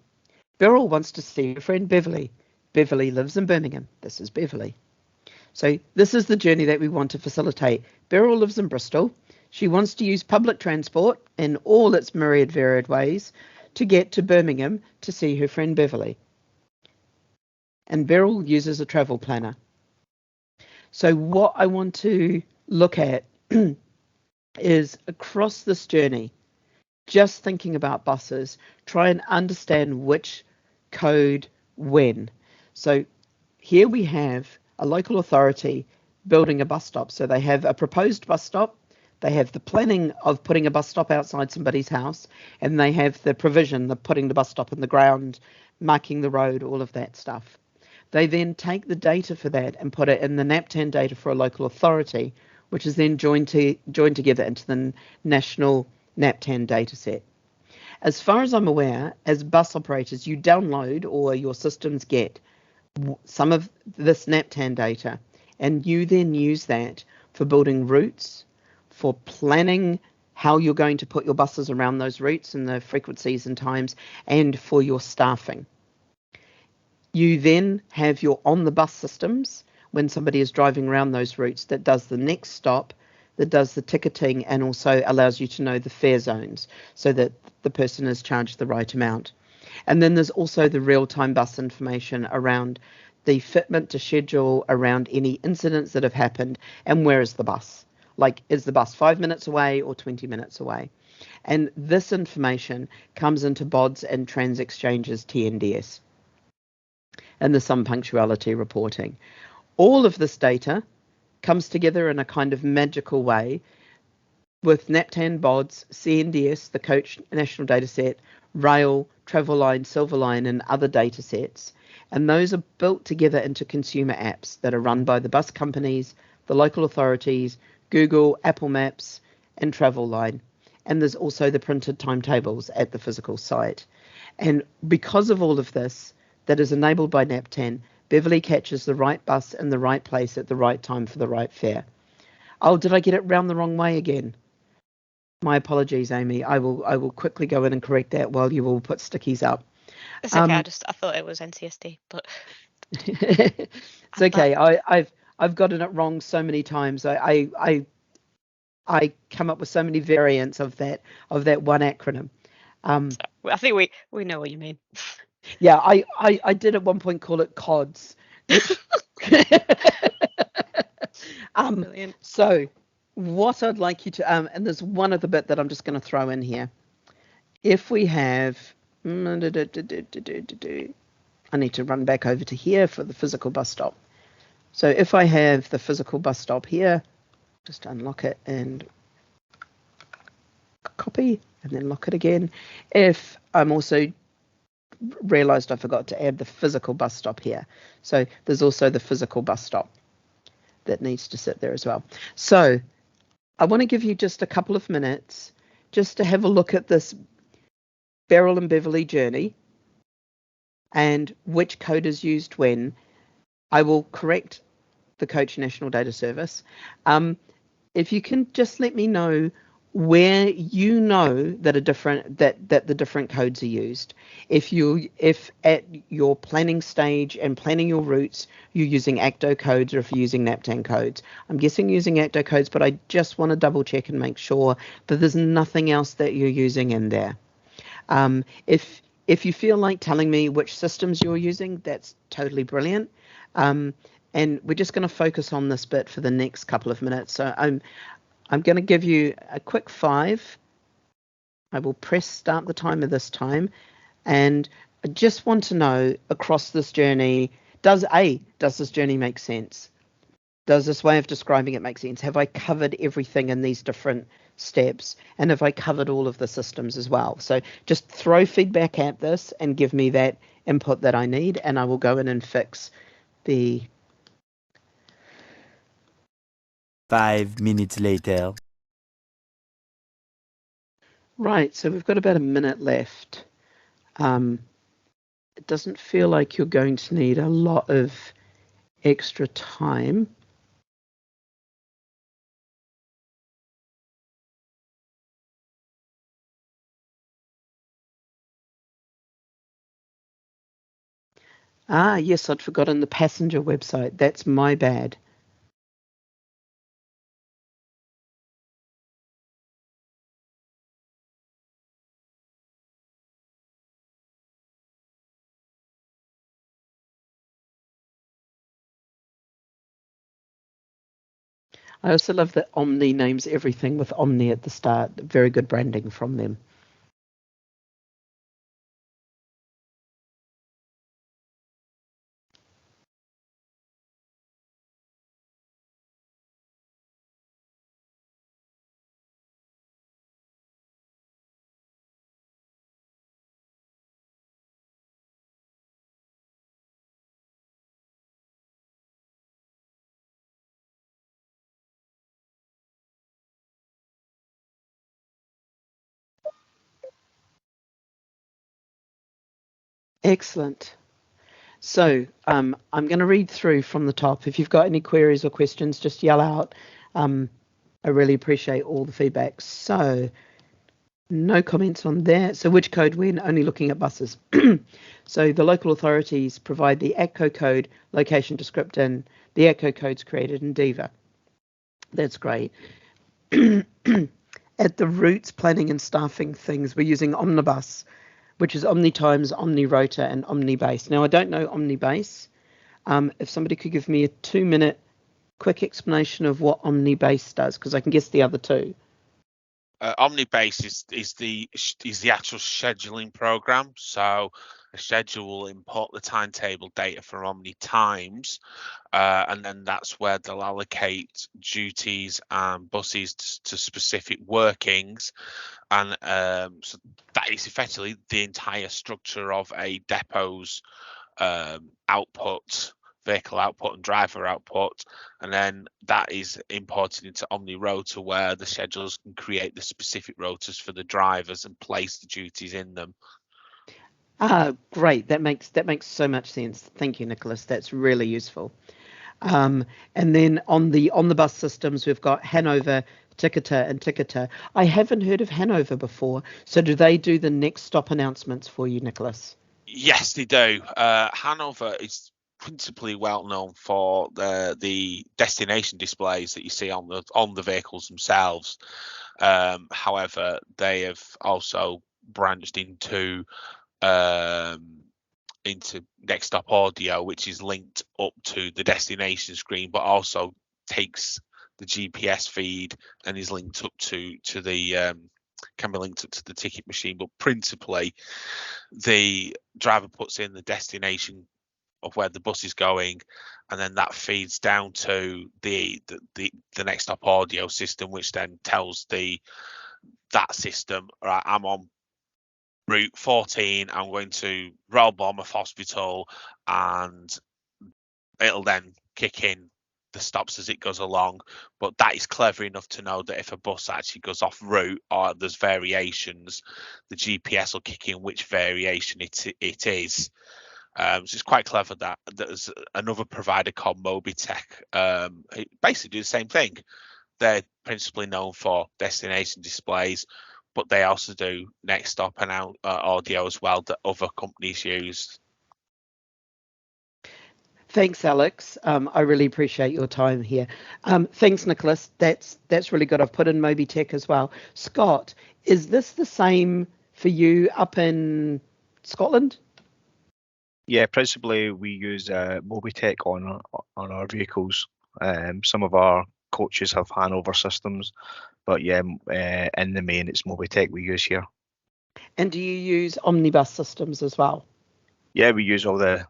Beryl wants to see her friend Beverly. Beverly lives in Birmingham. This is Beverly. So this is the journey that we want to facilitate. Beryl lives in Bristol. She wants to use public transport in all its myriad varied ways to get to Birmingham to see her friend Beverly. And Beryl uses a travel planner. So what I want to look at is across this journey, just thinking about buses, try and understand which code when. So here we have a local authority building a bus stop. So they have a proposed bus stop, they have the planning of putting a bus stop outside somebody's house, and they have the provision, the putting the bus stop in the ground, marking the road, all of that stuff. They then take the data for that and put it in the NaPTAN data for a local authority, which is then joined together into the national NaPTAN dataset. As far as I'm aware, as bus operators, you download or your systems get some of this NaPTAN data, and you then use that for building routes, for planning how you're going to put your buses around those routes and the frequencies and times, and for your staffing. You then have your on-the-bus systems when somebody is driving around those routes that does the next stop, that does the ticketing, and also allows you to know the fare zones so that the person is charged the right amount. And then there's also the real-time bus information around the fitment to schedule, around any incidents that have happened, and where is the bus? Like, is the bus 5 minutes away or 20 minutes away? And this information comes into BODS and Trans Exchange's TNDS and the some punctuality reporting. All of this data comes together in a kind of magical way with NaPTAN, BODS, CNDS, the Coach National Dataset, Rail, Travelline, Silverline, and other datasets. And those are built together into consumer apps that are run by the bus companies, the local authorities, Google, Apple Maps, and Travelline. And there's also the printed timetables at the physical site. And because of all of this that is enabled by NaPTAN, Beverly catches the right bus in the right place at the right time for the right fare. Oh, did I get it round the wrong way again? My apologies, Amy. I will quickly go in and correct that while you all put stickies up. It's okay. I thought it was NTSD, but it's okay. I've gotten it wrong so many times. I come up with so many variants of that one acronym. I think we know what you mean. Yeah, I did at one point call it CODS. So what I'd like you to and there's one other bit that I'm just going to throw in here. If we have I need to run back over to here for the physical bus stop. So if I have the physical bus stop here, just unlock it and copy and then lock it again. If I'm also realized I forgot to add the physical bus stop here. So there's also the physical bus stop that needs to sit there as well. So I want to give you just a couple of minutes just to have a look at this Beryl and Beverly journey and which code is used when. I will correct the Coach National Data Service. If you can just let me know where you know that the different codes are used. If at your planning stage and planning your routes you're using ATCO codes, or if you're using NaPTAN codes. I'm guessing using ATCO codes, but I just want to double check and make sure that there's nothing else that you're using in there. If you feel like telling me which systems you're using, that's totally brilliant. And we're just going to focus on this bit for the next couple of minutes. So I'm going to give you a quick 5. I will press start the timer this time. And I just want to know across this journey, does this journey make sense? Does this way of describing it make sense? Have I covered everything in these different steps? And have I covered all of the systems as well? So just throw feedback at this and give me that input that I need, and I will go in and fix the... 5 minutes later. Right, so we've got about a minute left. It doesn't feel like you're going to need a lot of extra time. Yes, I'd forgotten the passenger website. That's my bad. I also love that Omni names everything with Omni at the start. Very good branding from them. Excellent. So I'm going to read through from the top. If you've got any queries or questions, just yell out. I really appreciate all the feedback. So no comments on that. So which code when? Only looking at buses. So the local authorities provide the ATCO code, location descriptor, the ATCO codes created in DIVA. That's great. At the routes planning and staffing things, we're using Omnibus, which is OmniTimes, OmniRota, and OmniBase. Now, I don't know OmniBase. If somebody could give me a 2-minute quick explanation of what OmniBase does, because I can guess the other two. OmniBase is the actual scheduling program. So a schedule will import the timetable data from OmniTimes, and then that's where they'll allocate duties and buses to specific workings. And so that is effectively the entire structure of a depot's output, vehicle output and driver output, and then that is imported into OmniRota, where the schedules can create the specific rotas for the drivers and place the duties in them. Great. That makes so much sense. Thank you, Nicholas. That's really useful. And then on the bus systems, we've got Hanover, Ticketer, and Ticketer. I haven't heard of Hanover before. So do they do the next stop announcements for you, Nicholas? Yes, they do. Hanover is principally well known for the destination displays that you see on the vehicles themselves. However, they have also branched into Next Stop Audio, which is linked up to the destination screen, but also takes the GPS feed and is linked up to the can be linked up to the ticket machine. But principally, the driver puts in the destination where the bus is going, and then that feeds down to the next stop audio system, which then tells that system, right, I'm on route 14, I'm going to Royal Bournemouth Hospital, and it'll then kick in the stops as it goes along. But that is clever enough to know that if a bus actually goes off route or there's variations, the GPS will kick in which variation it is. So it's quite clever that there's another provider called Mobitech. It basically do the same thing. They're principally known for destination displays, but they also do next stop and audio as well that other companies use. Thanks, Alex. I really appreciate your time here. Thanks, Nicholas. That's really good. I've put in Mobitech as well. Scott, is this the same for you up in Scotland? Yeah, principally we use Mobitech on our vehicles. Some of our coaches have Hanover systems, but yeah, in the main it's Mobitech we use here. And do you use omnibus systems as well? Yeah, we use all the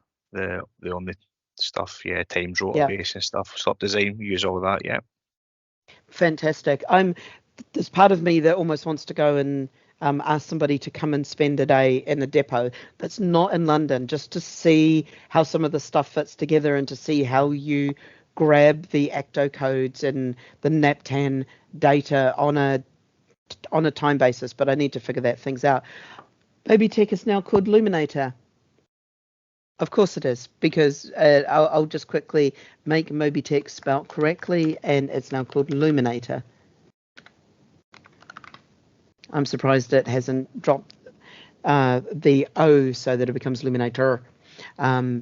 Omni stuff. Yeah, times, rotor base and stuff, stop design. We use all of that. Yeah. Fantastic. There's part of me that almost wants to go and ask somebody to come and spend a day in a depot that's not in London, just to see how some of the stuff fits together and to see how you grab the ATCO codes and the NaPTAN data on a time basis. But I need to figure that things out. Mobitech is now called Luminator. Of course it is, because I'll just quickly make Mobitech spelled correctly, and it's now called Luminator. I'm surprised it hasn't dropped the O so that it becomes Luminator,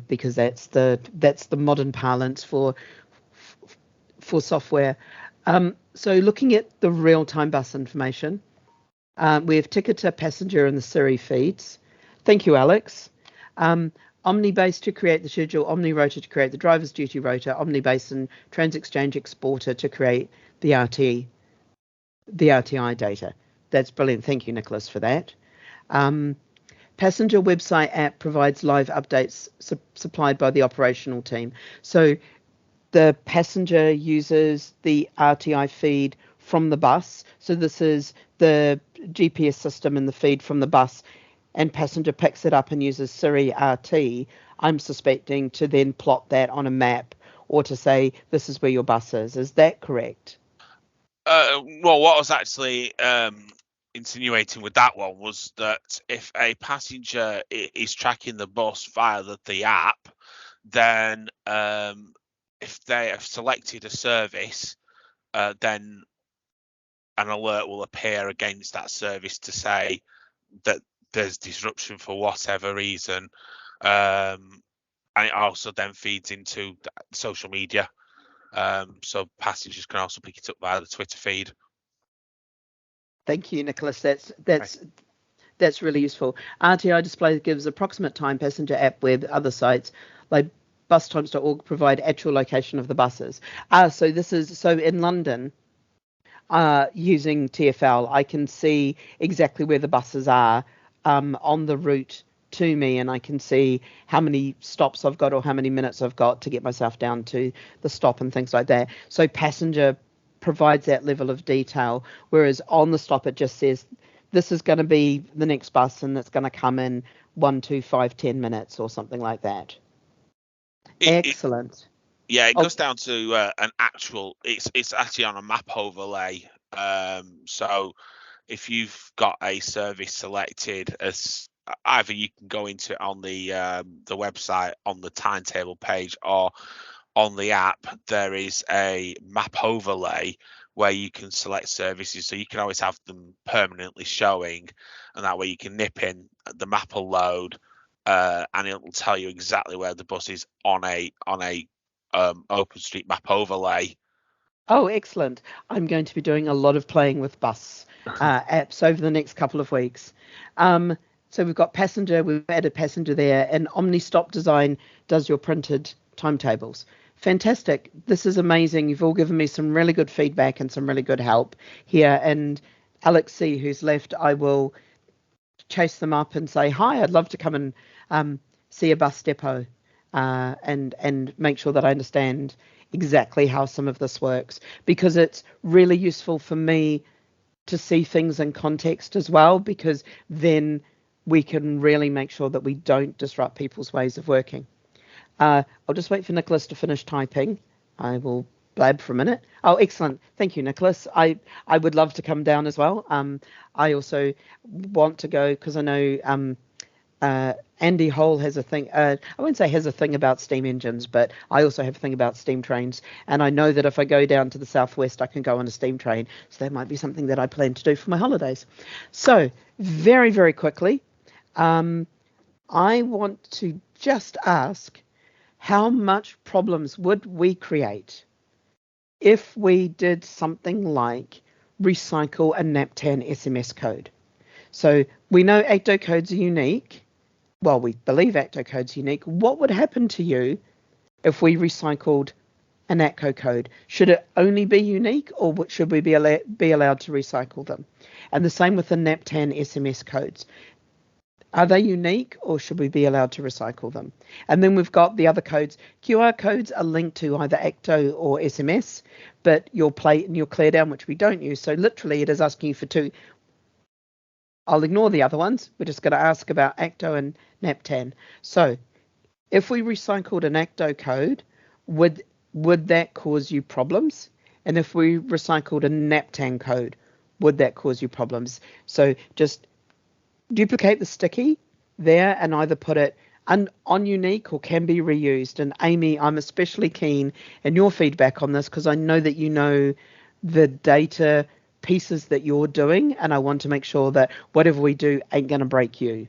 because that's the modern parlance for software. So looking at the real-time bus information, we have ticketer, passenger, and the Siri feeds. Thank you, Alex. Omnibase to create the schedule, OmniRotor to create the driver's duty rotor, Omnibase and TransExchange Exporter to create the RTI data. That's brilliant. Thank you, Nicholas, for that. Passenger website app provides live updates supplied by the operational team. So the passenger uses the RTI feed from the bus. So this is the GPS system and the feed from the bus, and passenger picks it up and uses Siri RT, I'm suspecting, to then plot that on a map or to say, this is where your bus is. Is that correct? Well, what I was actually insinuating with that one was that if a passenger is tracking the bus via the app, then if they have selected a service, then an alert will appear against that service to say that there's disruption for whatever reason, and it also then feeds into social media, so passengers can also pick it up via the Twitter feed. Thank you, Nicholas. That's really useful. RTI display gives approximate time. Passenger app, web, other sites like bustimes.org provide actual location of the buses. So in London, using TfL, I can see exactly where the buses are on the route to me, and I can see how many stops I've got or how many minutes I've got to get myself down to the stop and things like that. So passenger provides that level of detail, whereas on the stop it just says this is going to be the next bus and it's going to come in 1, 2, 5, 10 minutes or something like that. Excellent. It goes down to an actual. It's actually on a map overlay. So if you've got a service selected, as either you can go into it on the website on the timetable page, or on the app there is a map overlay where you can select services, so you can always have them permanently showing, and that way you can nip in, the map will load, and it will tell you exactly where the bus is on a OpenStreetMap overlay. Oh, excellent. I'm going to be doing a lot of playing with bus apps over the next couple of weeks. So we've got passenger, we've added passenger there, and OmniStop Design does your printed timetables. Fantastic. This is amazing. You've all given me some really good feedback and some really good help here. And Alex C, who's left, I will chase them up and say, hi, I'd love to come and see a bus depot and make sure that I understand exactly how some of this works, because it's really useful for me to see things in context as well, because then we can really make sure that we don't disrupt people's ways of working. I'll just wait for Nicholas to finish typing. I will blab for a minute. Oh, excellent. Thank you, Nicholas. I would love to come down as well. I also want to go because I know Andy Hole has a thing. I won't say has a thing about steam engines, but I also have a thing about steam trains. And I know that if I go down to the southwest, I can go on a steam train. So that might be something that I plan to do for my holidays. So very, very quickly, I want to just ask, how much problems would we create if we did something like recycle a NaPTAN SMS code? So we know ATCO codes are unique. Well, we believe ATCO code's unique. What would happen to you if we recycled an ATCO code? Should it only be unique, or should we be allowed to recycle them? And the same with the NaPTAN SMS codes. Are they unique, or should we be allowed to recycle them? And then we've got the other codes. QR codes are linked to either ATCO or SMS, but your plate and your clear down, which we don't use. So literally it is asking you for two. I'll ignore the other ones. We're just going to ask about ATCO and NaPTAN. So if we recycled an ATCO code, would that cause you problems? And if we recycled a NaPTAN code, would that cause you problems? So just duplicate the sticky there and either put it on unique or can be reused. And Amy, I'm especially keen in your feedback on this because I know that you know the data pieces that you're doing, and I want to make sure that whatever we do ain't going to break you.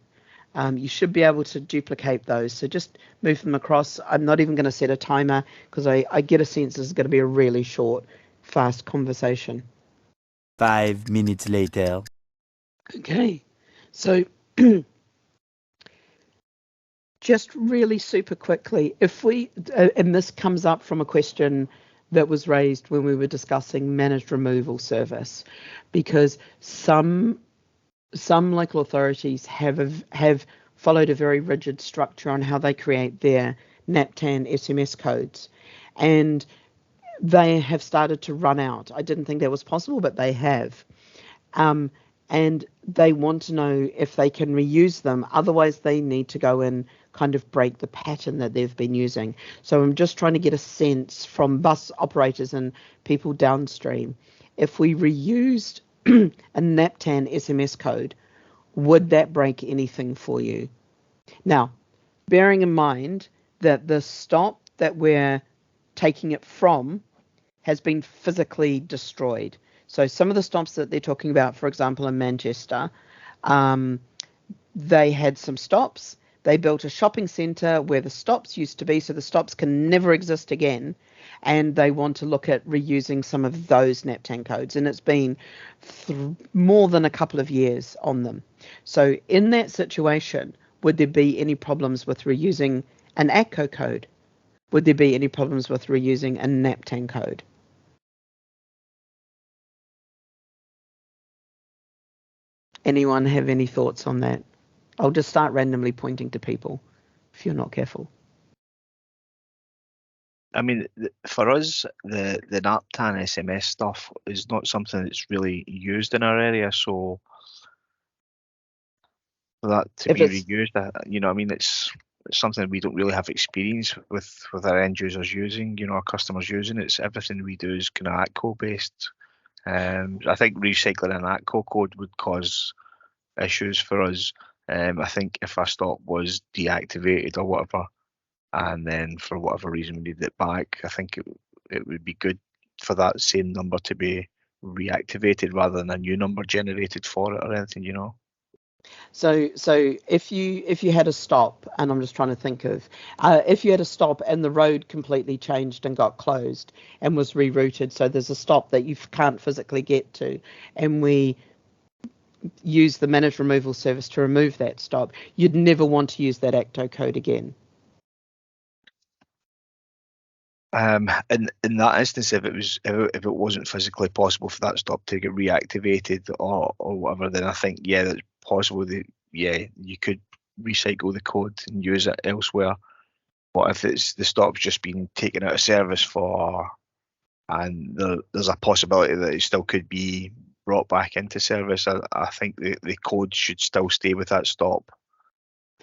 You should be able to duplicate those. So just move them across. I'm not even going to set a timer because I get a sense this is going to be a really short, fast conversation. 5 minutes later. Okay. So just really super quickly, if we, and this comes up from a question that was raised when we were discussing managed removal service, because some local authorities have followed a very rigid structure on how they create their NaPTAN SMS codes, and they have started to run out. I didn't think that was possible, but they have. And they want to know if they can reuse them. Otherwise, they need to go and kind of break the pattern that they've been using. So I'm just trying to get a sense from bus operators and people downstream. If we reused a NaPTAN SMS code, would that break anything for you? Now, bearing in mind that the stop that we're taking it from has been physically destroyed. So some of the stops that they're talking about, for example, in Manchester, they had some stops. They built a shopping centre where the stops used to be, so the stops can never exist again. And they want to look at reusing some of those NaPTAN codes. And it's been more than a couple of years on them. So in that situation, would there be any problems with reusing an ATCO code? Would there be any problems with reusing a NaPTAN code? Anyone have any thoughts on that? I'll just start randomly pointing to people if you're not careful. I mean, for us, the NaPTAN SMS stuff is not something that's really used in our area. So for that to If be it's- reused, you know, I mean, it's something we don't really have experience with our end users using. You know, our customers using it. It's everything we do is kind of ATCO based. I think recycling an ATCO code would cause issues for us. I think if a stop was deactivated or whatever, and then for whatever reason we needed it back, I think it would be good for that same number to be reactivated rather than a new number generated for it or anything, you know. So if you had a stop, and I'm just trying to think of, if you had a stop and the road completely changed and got closed and was rerouted, so there's a stop that you can't physically get to, and we use the managed removal service to remove that stop, you'd never want to use that ATCO code again. In that instance, if it wasn't physically possible for that stop to get reactivated or whatever, then I think that's possible. You could recycle the code and use it elsewhere. What if it's the stop's just been taken out of service for, and there's a possibility that it still could be brought back into service? I think the code should still stay with that stop.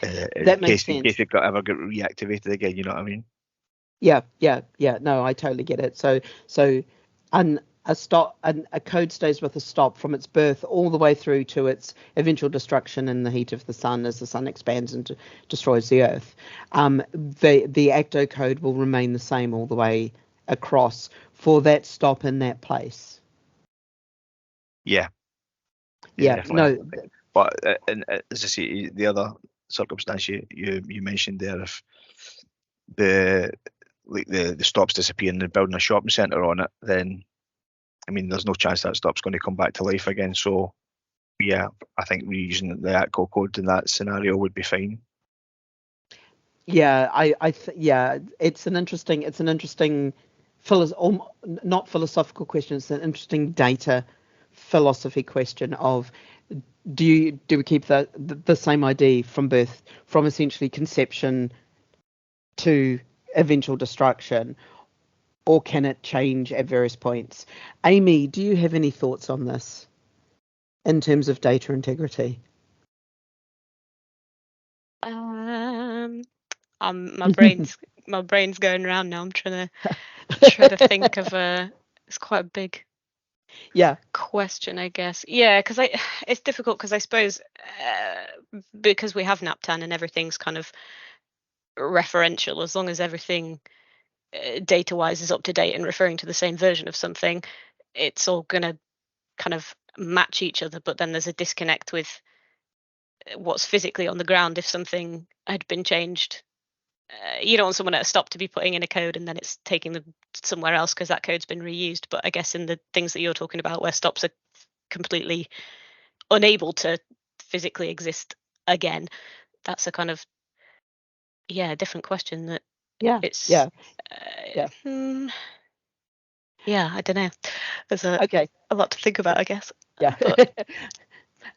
That makes sense. In case it ever got reactivated again, you know what I mean? Yeah. No, I totally get it. So a code stays with a stop from its birth all the way through to its eventual destruction in the heat of the sun as the sun expands and destroys the earth. The ATCO code will remain the same all the way across for that stop in that place. Yeah. Yeah. No. But and as I say, the other circumstance you mentioned there, if the stops disappear and they're building a shopping centre on it, then I mean there's no chance that stop's going to come back to life again. So yeah, I think reusing the ATCO code in that scenario would be fine. Yeah, it's an interesting not philosophical question. It's an interesting data philosophy question of do we keep the same ID from birth, from essentially conception to eventual destruction, or can it change at various points? Amy, do you have any thoughts on this in terms of data integrity? My brain's going around now. I'm trying to think of it's quite a big question, I guess. Yeah, because it's difficult because I suppose because we have NaPTAN and everything's kind of referential, as long as everything data-wise is up to date and referring to the same version of something, it's all going to kind of match each other. But then there's a disconnect with what's physically on the ground. If something had been changed, you don't want someone at a stop to be putting in a code and then it's taking them somewhere else because that code's been reused. But I guess in the things that you're talking about where stops are completely unable to physically exist again, that's a kind of different question. That I don't know. There's a lot to think about, I guess. Yeah. But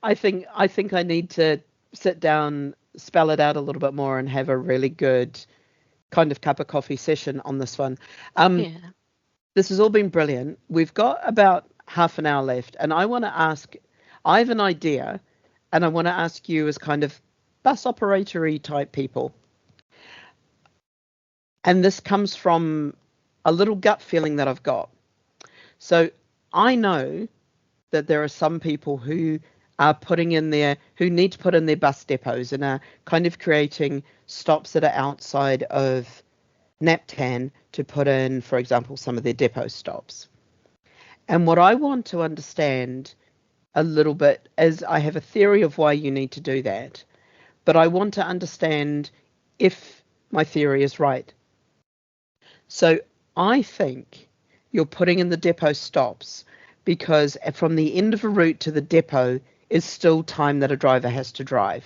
I think I need to sit down, spell it out a little bit more, and have a really good kind of cup of coffee session on this one. This has all been brilliant. We've got about half an hour left, and I have an idea, and I want to ask you as kind of bus operator-y type people. And this comes from a little gut feeling that I've got. So I know that there are some people who are who need to put in their bus depots and are kind of creating stops that are outside of NaPTAN to put in, for example, some of their depot stops. And what I want to understand a little bit is I have a theory of why you need to do that, but I want to understand if my theory is right. So I think you're putting in the depot stops because from the end of a route to the depot is still time that a driver has to drive.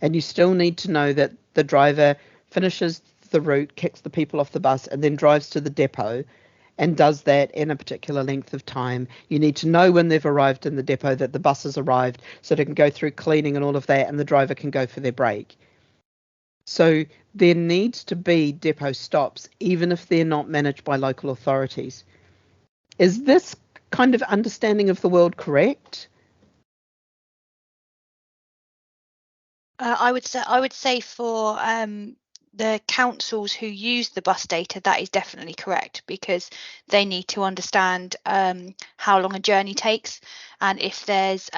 And you still need to know that the driver finishes the route, kicks the people off the bus, and then drives to the depot and does that in a particular length of time. You need to know when they've arrived in the depot that the bus has arrived so they can go through cleaning and all of that, and the driver can go for their break. So there needs to be depot stops, even if they're not managed by local authorities. Is this kind of understanding of the world correct? I would say for the councils who use the bus data, that is definitely correct, because they need to understand how long a journey takes, and if there's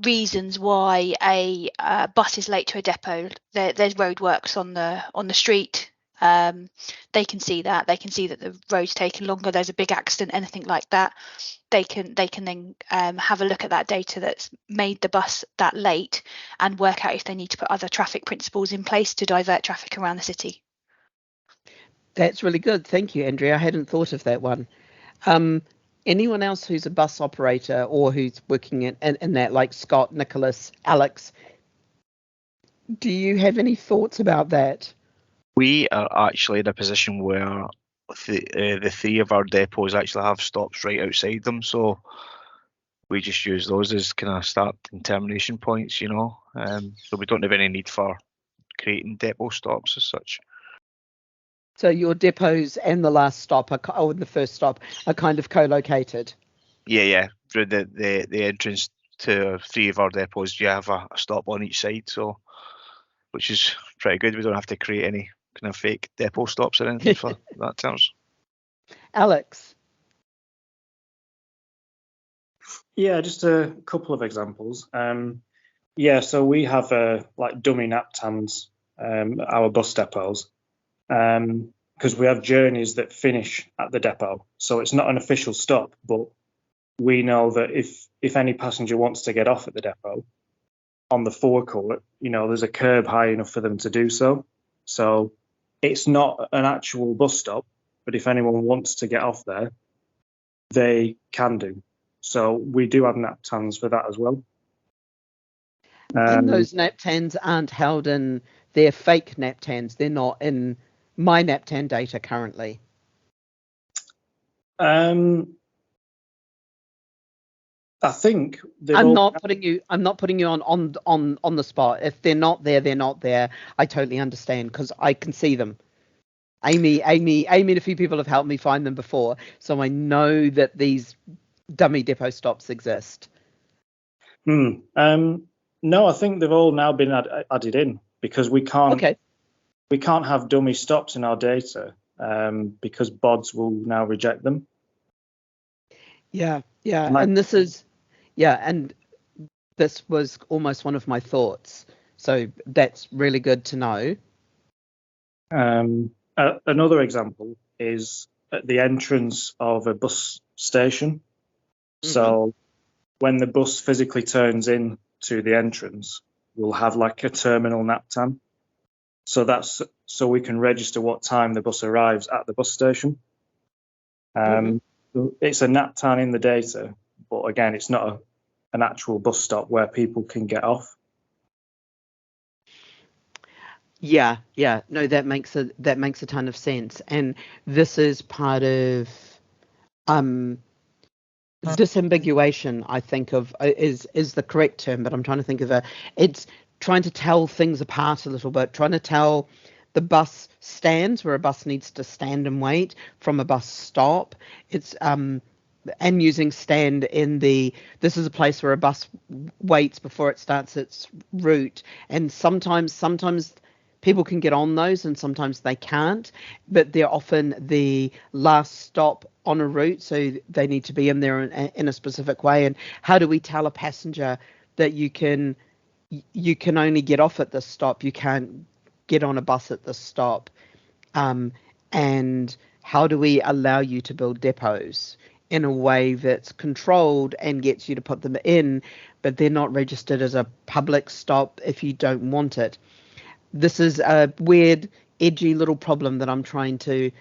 reasons why a bus is late to a depot. There's roadworks on the street. They can see that. They can see that the road's taking longer. There's a big accident, anything like that. They can then have a look at that data that's made the bus that late and work out if they need to put other traffic principles in place to divert traffic around the city. That's really good. Thank you, Andrea. I hadn't thought of that one. Anyone else who's a bus operator or who's working in that, like Scott, Nicholas, Alex, do you have any thoughts about that? We are actually in a position where the three of our depots actually have stops right outside them, so we just use those as kind of start and termination points, so we don't have any need for creating depot stops as such. So your depots and the last stop or the first stop are kind of co-located. Yeah. For the entrance to 3 of our depots, you have a stop on each side, so which is pretty good. We don't have to create any kind of fake depot stops or anything for that terms. Alex. Yeah, just a couple of examples. So we have like dummy NaPTANs, our bus depots, because we have journeys that finish at the depot. So it's not an official stop, but we know that if any passenger wants to get off at the depot on the forecourt, there's a curb high enough for them to do so. So it's not an actual bus stop, but if anyone wants to get off there, they can do. So we do have NaPTANs for that as well. And those NaPTANs aren't held in, they're fake NaPTANs. They're not in my NaPTAN data currently. I think I'm not putting you on the spot. If they're not there, they're not there. I totally understand because I can see them. Amy and a few people have helped me find them before, so I know that these dummy depot stops exist. No, I think they've all now been added in because we can't have dummy stops in our data because BODs will now reject them. Yeah, and this was almost one of my thoughts, so that's really good to know. Another example is at the entrance of a bus station. Mm-hmm. So when the bus physically turns in to the entrance, we'll have like a terminal NaPTAN. So that's so we can register what time the bus arrives at the bus station. It's a NaPTAN in the data, but again, it's not an actual bus stop where people can get off. Yeah. No, that makes a ton of sense. And this is part of disambiguation, I think of is the correct term, but I'm trying to think of it's trying to tell things apart a little bit, trying to tell the bus stands where a bus needs to stand and wait from a bus stop. It's and using stand in this is a place where a bus waits before it starts its route, and sometimes people can get on those and sometimes they can't, but they're often the last stop on a route, so they need to be in there in a specific way. And how do we tell a passenger that you can only get off at this stop, you can't get on a bus at this stop? And how do we allow you to build depots in a way that's controlled and gets you to put them in, but they're not registered as a public stop if you don't want it? This is a weird, edgy little problem that I'm trying to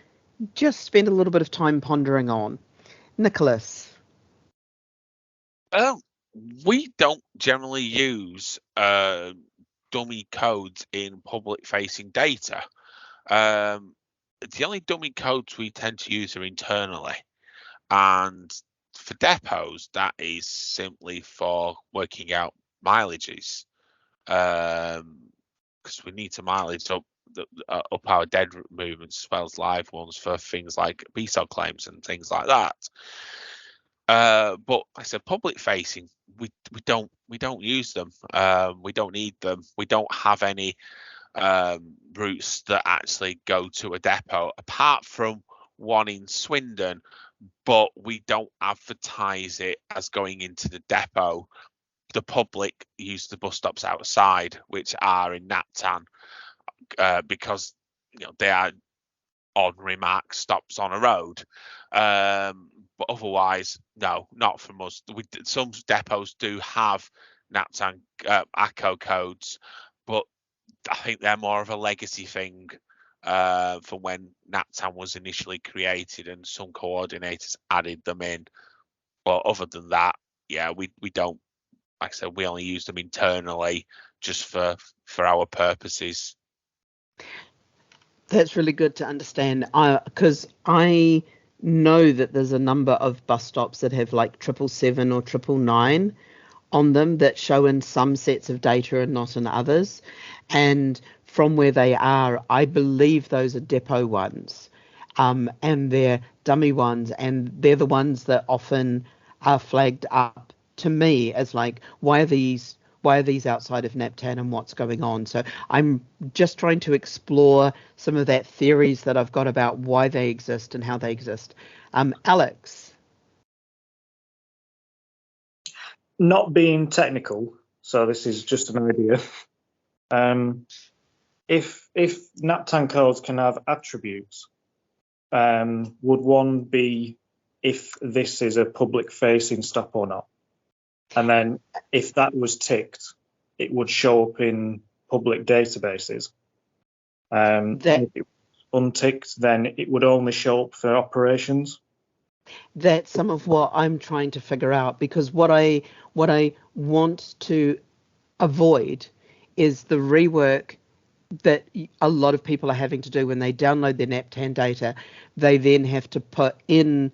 just spend a little bit of time pondering on. Nicholas. We don't generally use dummy codes in public-facing data. The only dummy codes we tend to use are internally. And for depots, that is simply for working out mileages. Because we need to mileage up our dead movements as well as live ones for things like BSOD claims and things like that. But like I said, public facing, we don't use them. We don't need them. We don't have any routes that actually go to a depot apart from one in Swindon, but we don't advertise it as going into the depot. The public use the bus stops outside, which are in NaPTAN, because they are ordinary marked stops on a road. But otherwise, no, not from us. Some depots do have NaPTAN ATCO codes, but I think they're more of a legacy thing from when NaPTAN was initially created, and some coordinators added them in. But other than that, yeah, we don't. Like I said, we only use them internally just for our purposes. That's really good to understand, because I know that there's a number of bus stops that have like 777 or 999 on them that show in some sets of data and not in others. And from where they are, I believe those are depot ones, and they're dummy ones, and they're the ones that often are flagged up to me as like, why are these outside of NaPTAN and what's going on? So I'm just trying to explore some of that theories that I've got about why they exist and how they exist. Alex. Not being technical, so this is just an idea. If NaPTAN codes can have attributes, would one be if this is a public-facing stop or not? And then if that was ticked, it would show up in public databases. If it was unticked, then it would only show up for operations. That's some of what I'm trying to figure out, because what I want to avoid is the rework that a lot of people are having to do when they download their NaPTAN data. They then have to put in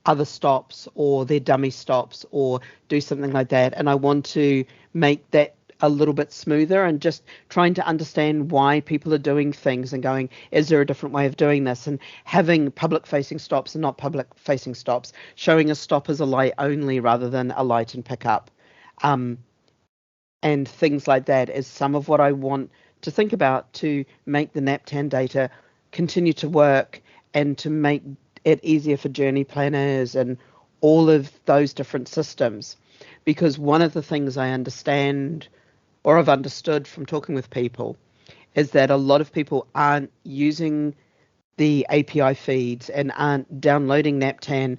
other stops or their dummy stops or do something like that. And I want to make that a little bit smoother, and just trying to understand why people are doing things and going, is there a different way of doing this? And having public facing stops and not public facing stops, showing a stop as a light only rather than a light and pickup, and things like that is some of what I want to think about to make the NaPTAN data continue to work and to make it easier for journey planners and all of those different systems. Because one of the things I understand, or I've understood from talking with people, is that a lot of people aren't using the API feeds and aren't downloading NaPTAN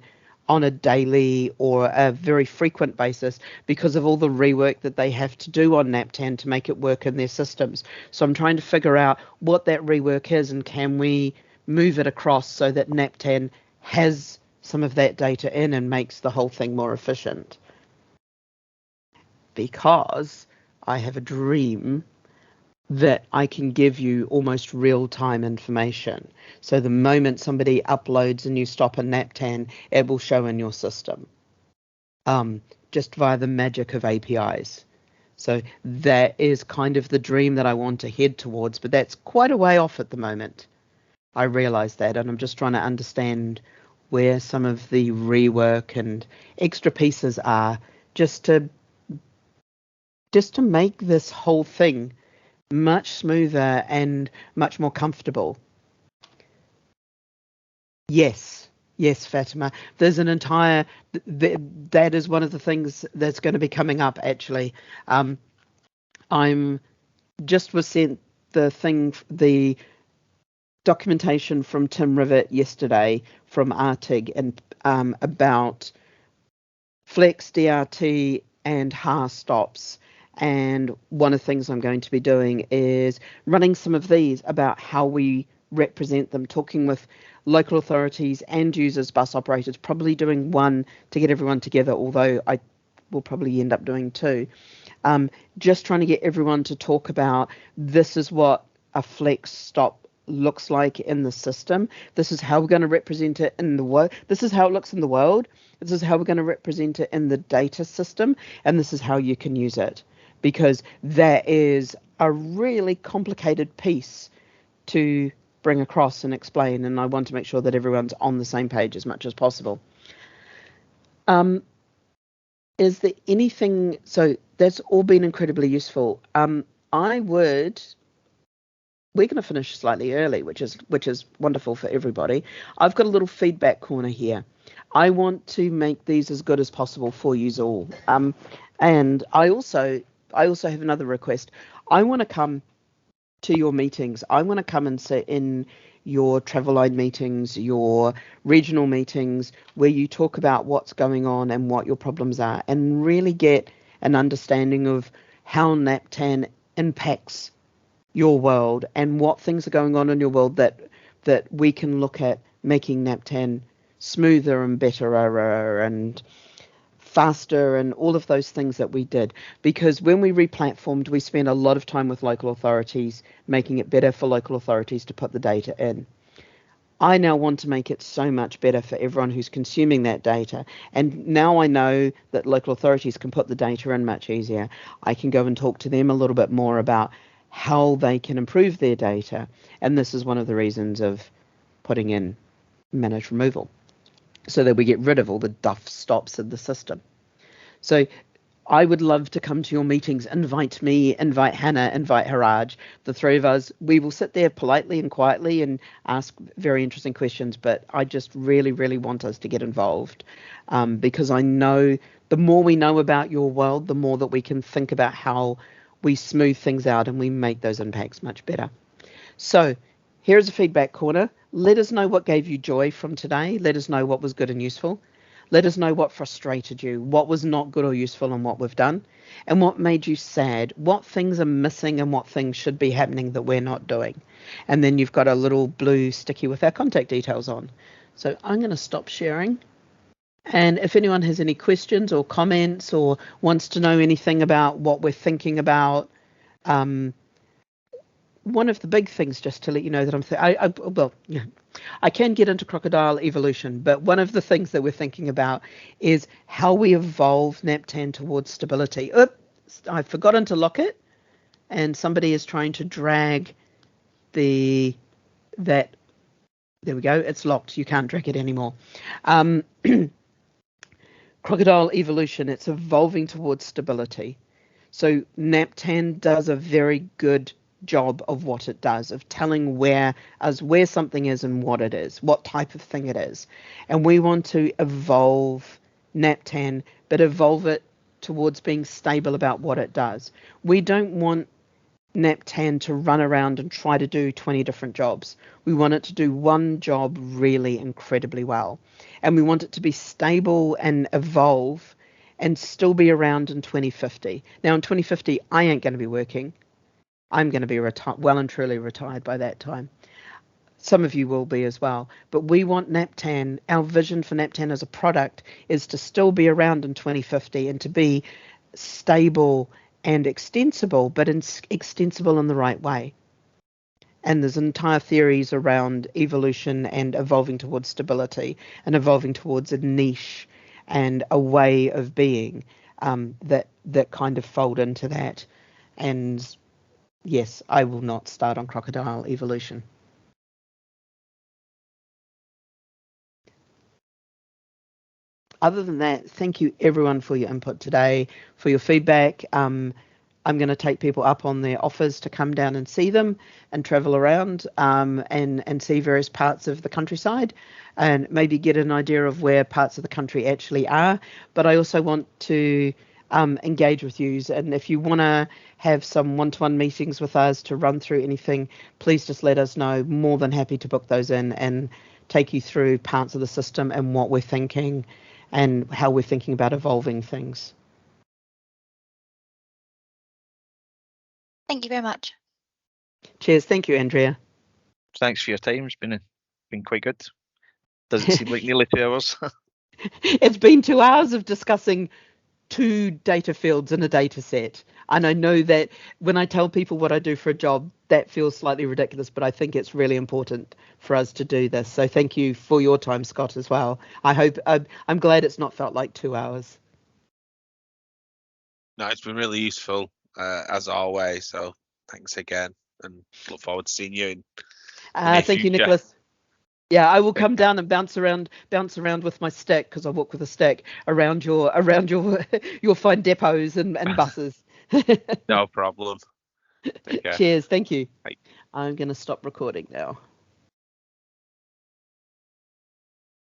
on a daily or a very frequent basis because of all the rework that they have to do on NaPTAN to make it work in their systems. So I'm trying to figure out what that rework is, and can we move it across so that NaPTAN has some of that data in and makes the whole thing more efficient. Because I have a dream that I can give you almost real-time information. So the moment somebody uploads a new stop in NaPTAN, it will show in your system, just via the magic of APIs. So that is kind of the dream that I want to head towards, but that's quite a way off at the moment. I realise that, and I'm just trying to understand where some of the rework and extra pieces are, just to make this whole thing much smoother and much more comfortable. Yes, Fatima. There's an entire, that is one of the things that's going to be coming up, actually. I'm just was sent the documentation from Tim Rivet yesterday from RTIG and about Flex, DRT and HAR stops. And one of the things I'm going to be doing is running some of these about how we represent them, talking with local authorities and users, bus operators, probably doing one to get everyone together, although I will probably end up doing two. Just trying to get everyone to talk about, this is what a flex stop looks like in the system. This is how we're going to represent it in the world. This is how it looks in the world. This is how we're going to represent it in the data system. And this is how you can use it. Because that is a really complicated piece to bring across and explain. And I want to make sure that everyone's on the same page as much as possible. Is there anything, so that's all been incredibly useful. We're going to finish slightly early, which is wonderful for everybody. I've got a little feedback corner here. I want to make these as good as possible for you all. And I also have another request. I want to come to your meetings. I want to come and sit in your travel line meetings, your regional meetings, where you talk about what's going on and what your problems are, and really get an understanding of how NaPTAN impacts your world and what things are going on in your world that we can look at making NaPTAN smoother and better and faster and all of those things that we did. Because when we replatformed, we spent a lot of time with local authorities, making it better for local authorities to put the data in. I now want to make it so much better for everyone who's consuming that data. And now I know that local authorities can put the data in much easier. I can go and talk to them a little bit more about how they can improve their data. And this is one of the reasons of putting in managed removal, so that we get rid of all the duff stops in the system. So I would love to come to your meetings. Invite me, invite Hannah, invite Haraj. The three of us, we will sit there politely and quietly and ask very interesting questions. But I just really, really want us to get involved, because I know the more we know about your world, the more that we can think about how we smooth things out and we make those impacts much better. So here's a feedback corner. Let us know what gave you joy from today. Let us know what was good and useful. Let us know what frustrated you, what was not good or useful in what we've done, and what made you sad, what things are missing and what things should be happening that we're not doing. And then you've got a little blue sticky with our contact details on. So I'm going to stop sharing. And if anyone has any questions or comments or wants to know anything about what we're thinking about, one of the big things, just to let you know that I can get into crocodile evolution, but one of the things that we're thinking about is how we evolve NaPTAN towards stability. Oops, I've forgotten to lock it, and somebody is trying to drag there we go, it's locked. You can't drag it anymore. Crocodile evolution, it's evolving towards stability. So NaPTAN does a very good job of what it does, of telling where something is and what it is, what type of thing it is. And we want to evolve NaPTAN, but evolve it towards being stable about what it does. We don't want NaPTAN to run around and try to do 20 different jobs. We want it to do one job really incredibly well. And we want it to be stable and evolve and still be around in 2050. Now, in 2050, I ain't going to be working. I'm going to be well and truly retired by that time. Some of you will be as well. But we want NaPTAN, our vision for NaPTAN as a product is to still be around in 2050 and to be stable and extensible, but extensible in the right way. And there's entire theories around evolution and evolving towards stability and evolving towards a niche and a way of being that kind of fold into that. And yes, I will not start on crocodile evolution. Other than that, thank you everyone for your input today, for your feedback. I'm going to take people up on their offers to come down and see them and travel around and see various parts of the countryside and maybe get an idea of where parts of the country actually are. But I also want to engage with you. And if you want to have some one-to-one meetings with us to run through anything, please just let us know. More than happy to book those in and take you through parts of the system and what we're thinking and how we're thinking about evolving things. Thank you very much. Cheers. Thank you, Andrea. Thanks for your time. It's been quite good. Doesn't seem like nearly 2 hours. It's been 2 hours of discussing 2 data fields in a data set. And I know that when I tell people what I do for a job, that feels slightly ridiculous, but I think it's really important for us to do this. So thank you for your time, Scott, as well. I'm glad it's not felt like 2 hours. No, it's been really useful as always. So thanks again, and look forward to seeing you in the near Thank you, future. Nicholas. Yeah, I will come down and bounce around with my stick, because I walk with a stick around your your fine depots and buses. No problem. Cheers. Thank you. Bye. I'm going to stop recording now.